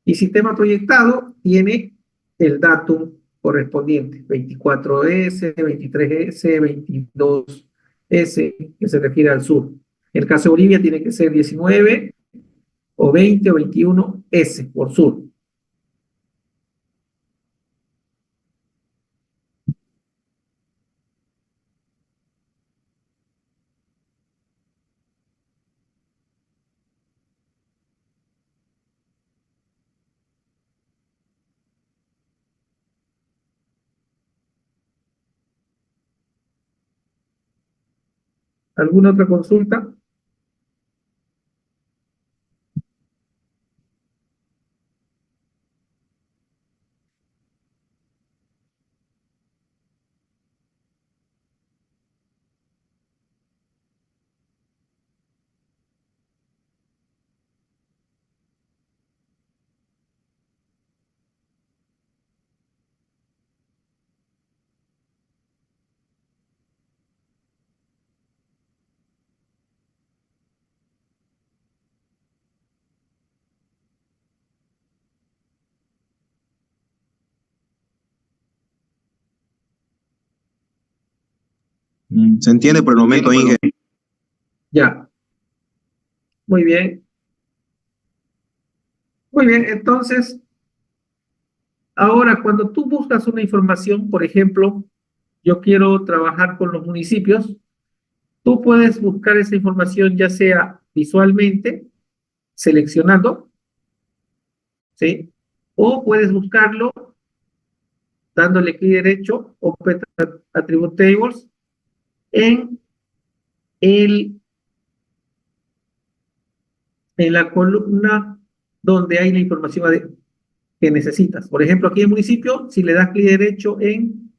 Y sistema proyectado tiene el datum correspondiente, 24S, 23S, 22S, que se refiere al sur. En el caso de Bolivia tiene que ser 19 o 20 o 21S por sur. ¿Alguna otra consulta? Se entiende por el momento, Inge. Ya, muy bien. Muy bien, entonces, ahora cuando tú buscas una información, por ejemplo, yo quiero trabajar con los municipios, tú puedes buscar esa información ya sea visualmente, seleccionando, ¿sí? O puedes buscarlo dándole clic derecho, Open Attribute Tables, en, el, en la columna donde hay la información que necesitas. Por ejemplo, aquí en municipio, si le das clic derecho en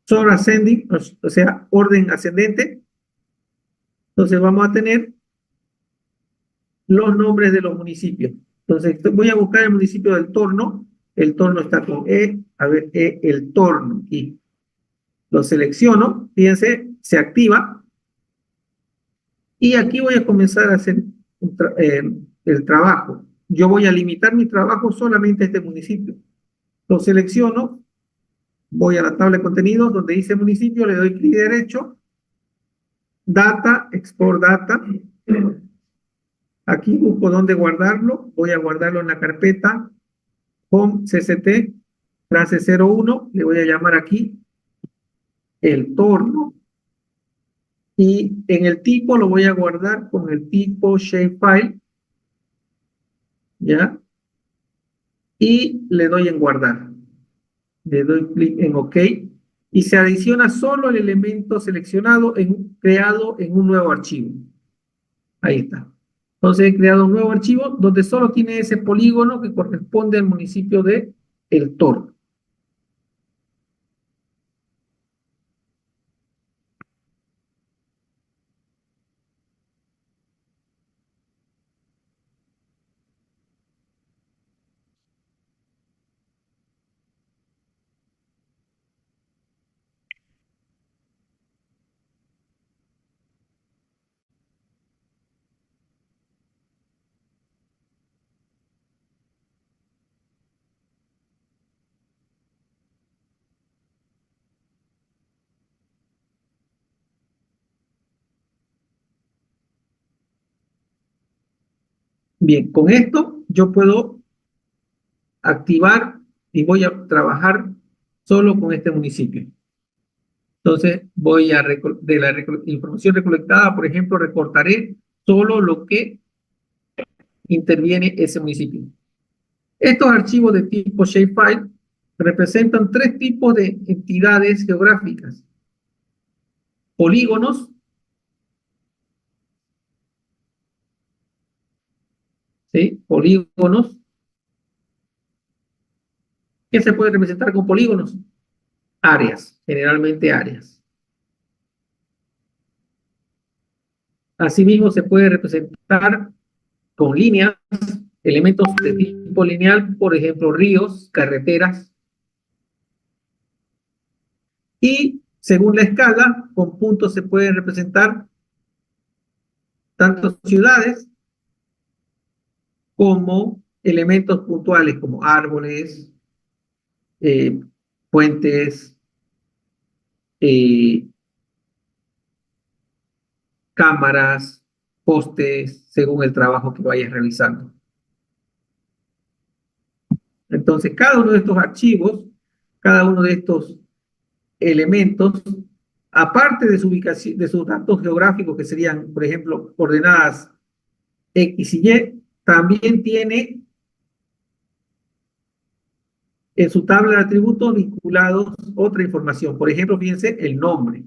Sort Ascending, o sea, orden ascendente, entonces vamos a tener los nombres de los municipios. Entonces, voy a buscar el municipio del Torno. El Torno está con E. A ver, el Torno. Y lo selecciono. Fíjense, se activa. Y aquí voy a comenzar a hacer el trabajo. Yo voy a limitar mi trabajo solamente a este municipio. Lo selecciono. Voy a la tabla de contenidos donde dice municipio. Le doy clic derecho. Data, Export Data. Aquí busco dónde guardarlo. Voy a guardarlo en la carpeta Home CCT, frase 01. Le voy a llamar aquí el torno. Y en el tipo lo voy a guardar con el tipo shapefile. ¿Ya? Y le doy en guardar. Le doy clic en OK. Y se adiciona solo el elemento seleccionado creado en un nuevo archivo. Ahí está. Entonces he creado un nuevo archivo donde solo tiene ese polígono que corresponde al municipio de El Toro. Bien, con esto yo puedo activar y voy a trabajar solo con este municipio. Entonces voy a, de la información recolectada, por ejemplo, recortaré solo lo que interviene ese municipio. Estos archivos de tipo shapefile representan tres tipos de entidades geográficas. Polígonos, ¿sí? Polígonos. ¿Qué se puede representar con polígonos? Áreas, generalmente áreas. Asimismo, se puede representar con líneas, elementos de tipo lineal, por ejemplo, ríos, carreteras. Y según la escala, con puntos se pueden representar tanto ciudades como elementos puntuales como árboles, puentes, eh, cámaras, postes, según el trabajo que vayas realizando. Entonces, cada uno de estos archivos, cada uno de estos elementos, aparte de su ubicación, de sus datos geográficos, que serían, por ejemplo, coordenadas X y Y, también tiene en su tabla de atributos vinculados otra información. Por ejemplo, fíjense el nombre.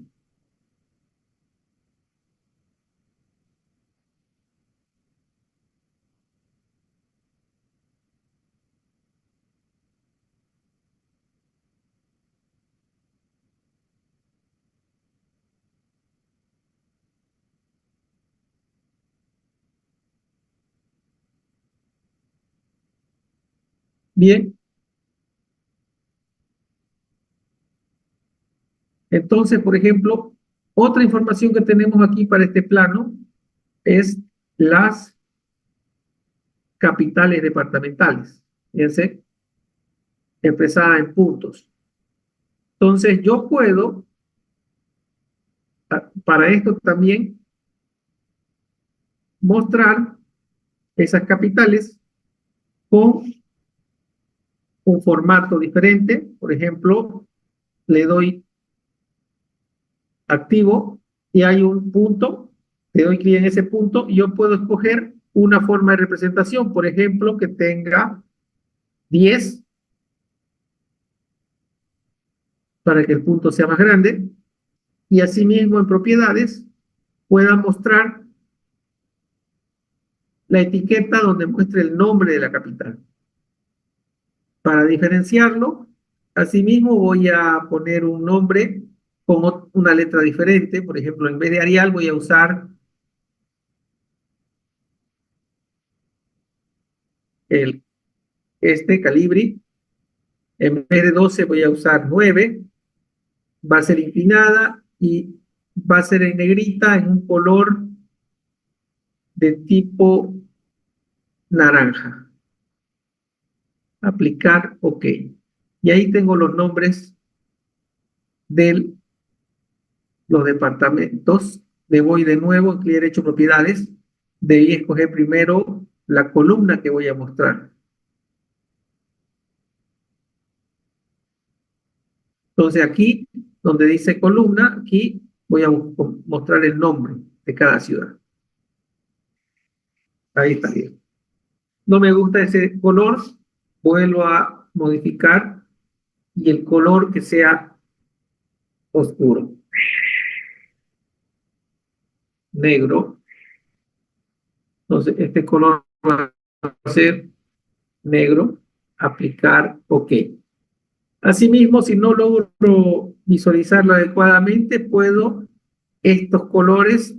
Bien. Entonces, por ejemplo, otra información que tenemos aquí para este plano es las capitales departamentales. Fíjense, expresada en puntos. Entonces, yo puedo, para esto también, mostrar esas capitales con un formato diferente. Por ejemplo, le doy activo y hay un punto, le doy clic en ese punto y yo puedo escoger una forma de representación, por ejemplo, que tenga 10 para que el punto sea más grande y asimismo en propiedades pueda mostrar la etiqueta donde muestre el nombre de la capital. Para diferenciarlo, asimismo voy a poner un nombre con una letra diferente. Por ejemplo, en vez de Arial voy a usar este Calibri. En vez de 12 voy a usar 9. Va a ser inclinada y va a ser en negrita en un color de tipo naranja. Aplicar OK. Y ahí tengo los nombres de los departamentos. Le voy de nuevo en clic derecho propiedades. Debí escoger primero la columna que voy a mostrar. Entonces aquí, donde dice columna, aquí voy a mostrar el nombre de cada ciudad. Ahí está bien. No me gusta ese color, vuelvo a modificar y el color que sea oscuro. Negro. Entonces este color va a ser negro. Aplicar OK. Asimismo, si no logro visualizarlo adecuadamente, puedo estos colores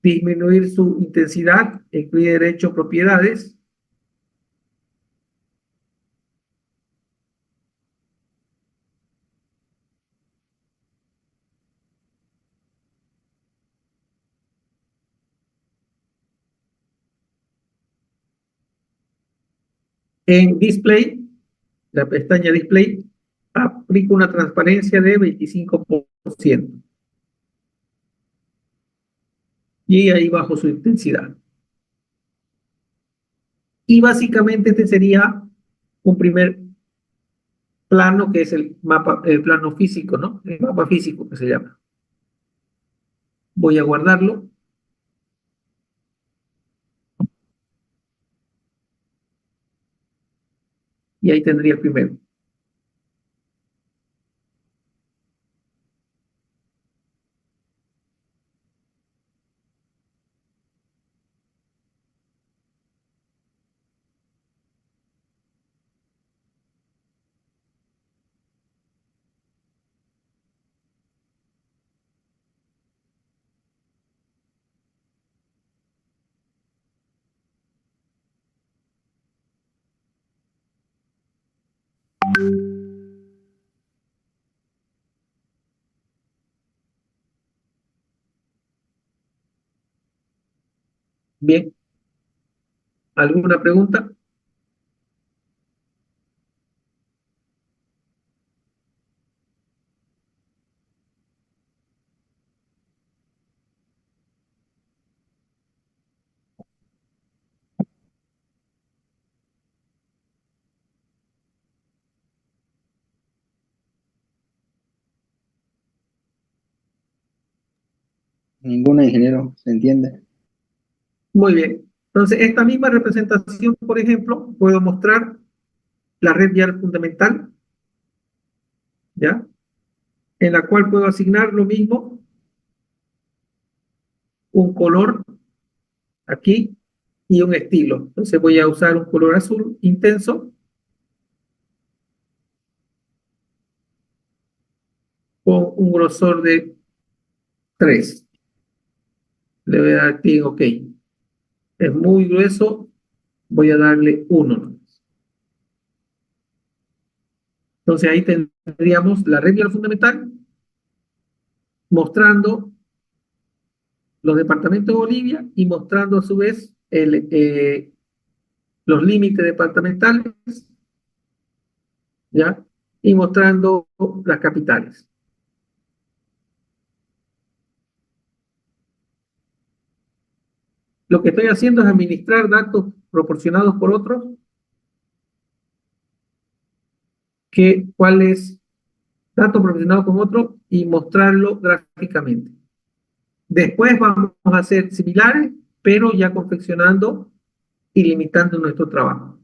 disminuir su intensidad, en clic derecho propiedades. En display, la pestaña display, aplico una transparencia de 25%. Y ahí bajo su intensidad. Y básicamente este sería un primer plano que es el mapa, el plano físico, ¿no? El mapa físico que se llama. Voy a guardarlo. Y ahí tendría el primero. Bien. ¿Alguna pregunta? Ninguna, ingeniero, ¿se entiende? Muy bien. Entonces, esta misma representación, por ejemplo, puedo mostrar la red vial fundamental, ¿ya? En la cual puedo asignar lo mismo, un color aquí y un estilo. Entonces voy a usar un color azul intenso con un grosor de 3. Le voy a dar clic OK. Es muy grueso, voy a darle 1. Entonces ahí tendríamos la red vial fundamental mostrando los departamentos de Bolivia y mostrando a su vez los límites departamentales, ¿ya? Y mostrando las capitales. Lo que estoy haciendo es administrar datos proporcionados por otros, cuáles datos proporcionados con otros y mostrarlo gráficamente. Después vamos a hacer similares, pero ya confeccionando y limitando nuestro trabajo.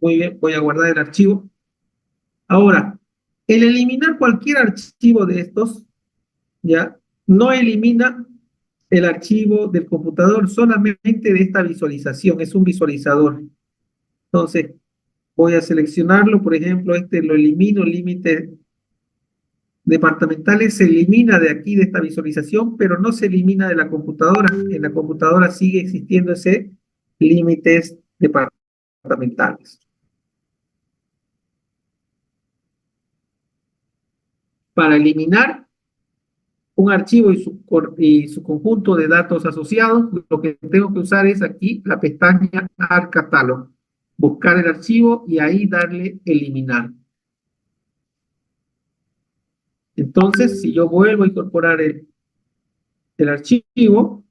Muy bien, voy a guardar el archivo. Ahora, el eliminar cualquier archivo de estos, ¿ya? No elimina el archivo del computador, solamente de esta visualización, es un visualizador. Entonces, voy a seleccionarlo, por ejemplo, este lo elimino, límites departamentales, se elimina de aquí, de esta visualización, pero no se elimina de la computadora. En la computadora sigue existiendo ese límites departamentales. Para eliminar un archivo y su conjunto de datos asociados, lo que tengo que usar es aquí la pestaña Add Catalog. Buscar el archivo y ahí darle eliminar. Entonces, si yo vuelvo a incorporar el archivo,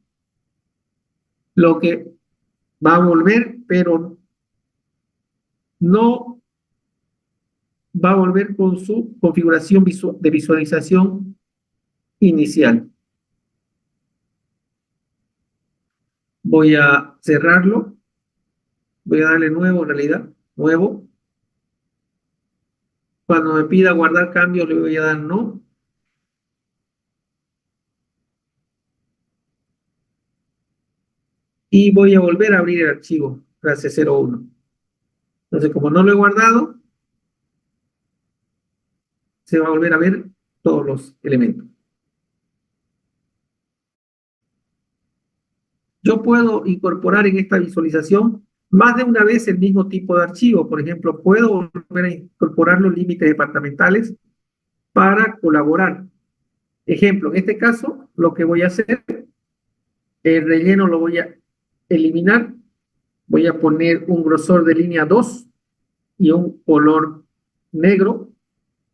lo que va a volver, pero no va a volver con su configuración de visualización inicial. Voy a cerrarlo. Voy a darle nuevo, en realidad, nuevo. Cuando me pida guardar cambios, le voy a dar no. Y voy a volver a abrir el archivo, clase 01. Entonces, como no lo he guardado, se va a volver a ver todos los elementos. Yo puedo incorporar en esta visualización más de una vez el mismo tipo de archivo. Por ejemplo, puedo volver a incorporar los límites departamentales para colaborar. Ejemplo, en este caso, lo que voy a hacer, el relleno lo voy a eliminar. Voy a poner un grosor de línea 2 y un color negro,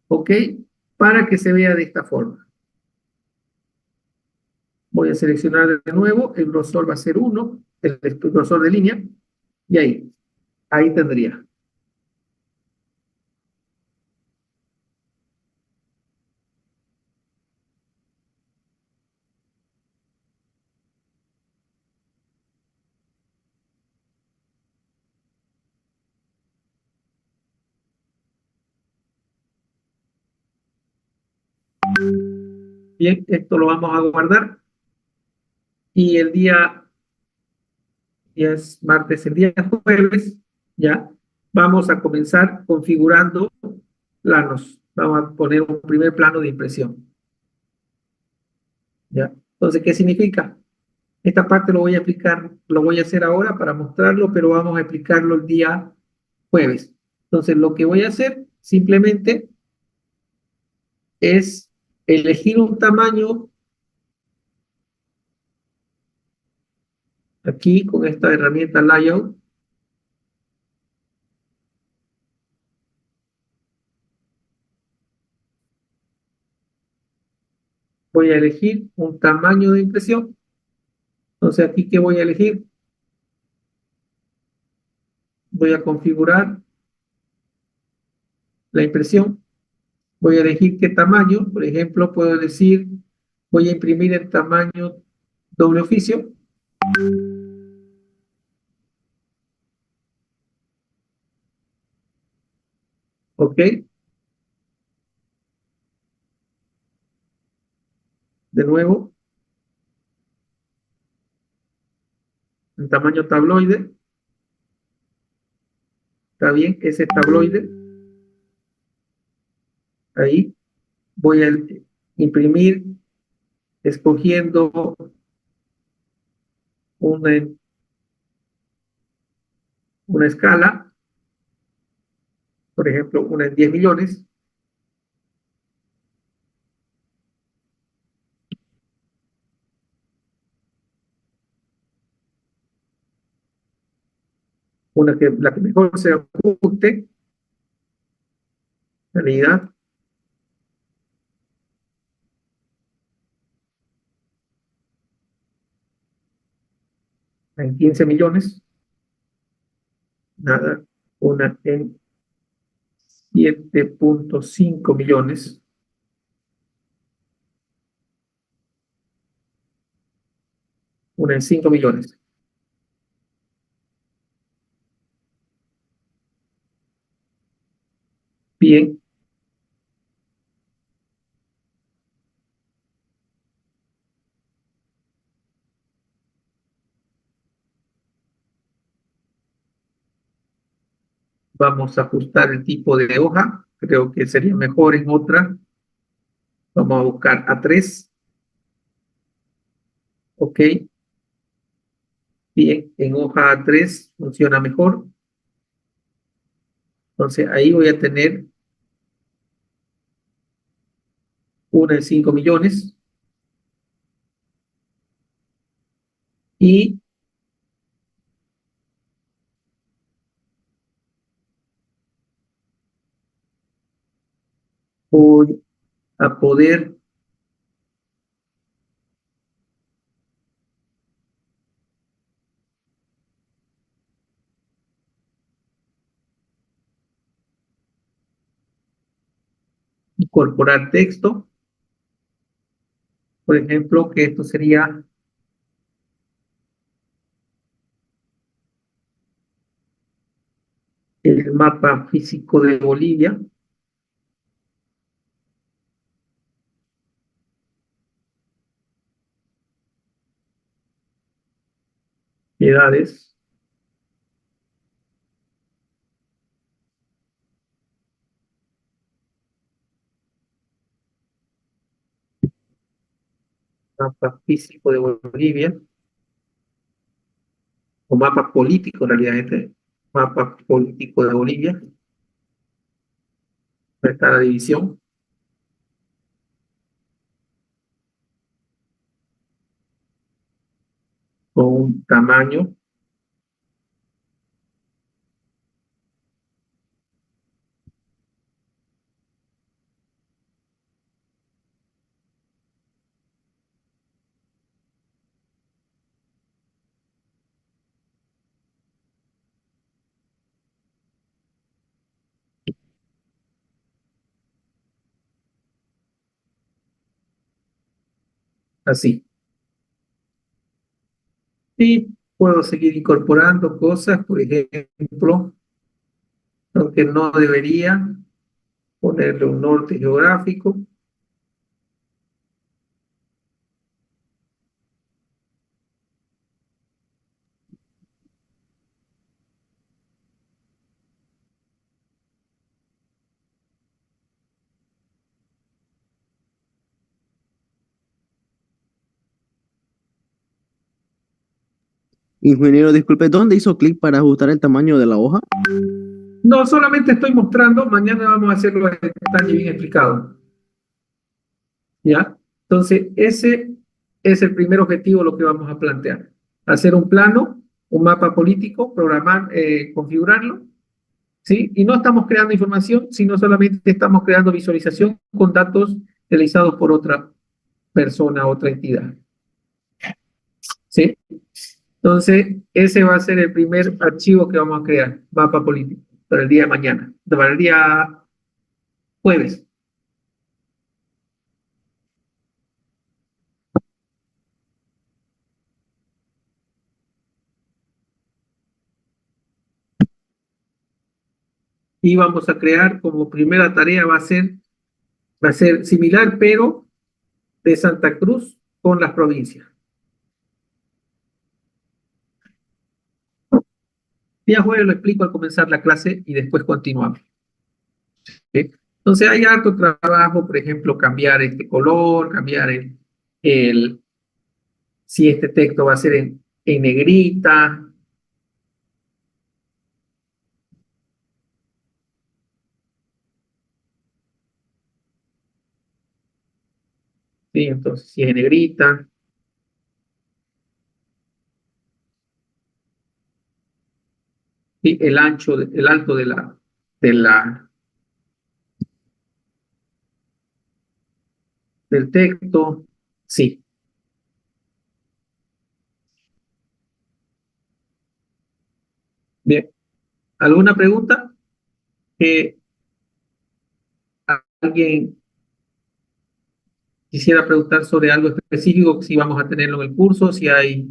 ¿ok? Para que se vea de esta forma. Voy a seleccionar de nuevo, el grosor va a ser 1, el grosor de línea, y ahí tendría. Bien, esto lo vamos a guardar. Y el día es martes, el día jueves, ya, vamos a comenzar configurando planos. Vamos a poner un primer plano de impresión. ¿Ya? Entonces, ¿qué significa? Esta parte lo voy a explicar, lo voy a hacer ahora para mostrarlo, pero vamos a explicarlo el día jueves. Entonces, lo que voy a hacer simplemente es elegir un tamaño Aquí con esta herramienta Layout, voy a elegir un tamaño de impresión. Entonces, aquí, ¿qué voy a elegir? Voy a configurar la impresión. Voy a elegir qué tamaño. Por ejemplo, puedo decir, voy a imprimir el tamaño doble oficio. Ok. De nuevo, el tamaño tabloide. Está bien, ese tabloide. Ahí voy a imprimir escogiendo una escala, por ejemplo, una en 10 millones. La que mejor se ajuste, calidad, en 15 millones, nada, una en 7.5 millones, una en 5 millones. Bien. Vamos a ajustar el tipo de hoja. Creo que sería mejor en otra. Vamos a buscar A3. Ok. Bien, en hoja A3 funciona mejor. Entonces ahí voy a tener una en 5 millones. Y voy a poder incorporar texto. Por ejemplo, que esto sería el mapa físico de Bolivia. Edades. Mapa físico de Bolivia. O mapa político, en realidad, este mapa político de Bolivia. Ahí está la división. Con un tamaño. Así. Y puedo seguir incorporando cosas, por ejemplo, aunque no debería ponerle un norte geográfico. Ingeniero, disculpe, ¿dónde hizo clic para ajustar el tamaño de la hoja? No, solamente estoy mostrando, mañana vamos a hacerlo en detalle bien explicado. ¿Ya? Entonces, ese es el primer objetivo, lo que vamos a plantear. hacer un plano, un mapa político, programar, configurarlo, ¿sí? Y no estamos creando información, sino solamente estamos creando visualización con datos realizados por otra persona, otra entidad, ¿sí? Entonces, ese va a ser el primer archivo que vamos a crear, mapa político, para el día de mañana, para el día jueves. Y vamos a crear como primera tarea va a ser similar, pero de Santa Cruz con las provincias. Día jueves lo explico al comenzar la clase y después continuamos. ¿Sí? Entonces hay harto trabajo, por ejemplo, cambiar este color, cambiar si este texto va a ser en negrita. ¿Sí? Entonces, si es en negrita. ¿Sí? El ancho, el alto del texto, sí. Bien. ¿Alguna pregunta? ¿Alguien quisiera preguntar sobre algo específico, si vamos a tenerlo en el curso, si hay...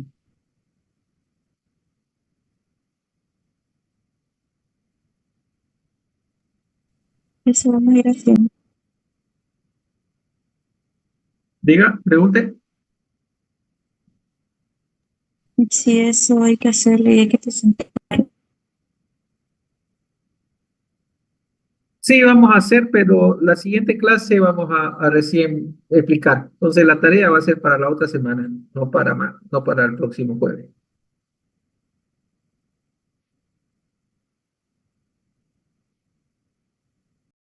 Eso vamos a ir haciendo. Diga, pregunte. Si eso hay que hacerlo y hay que presentar. Sí, vamos a hacer, pero la siguiente clase vamos a recién explicar. Entonces la tarea va a ser para la otra semana, no para el próximo jueves.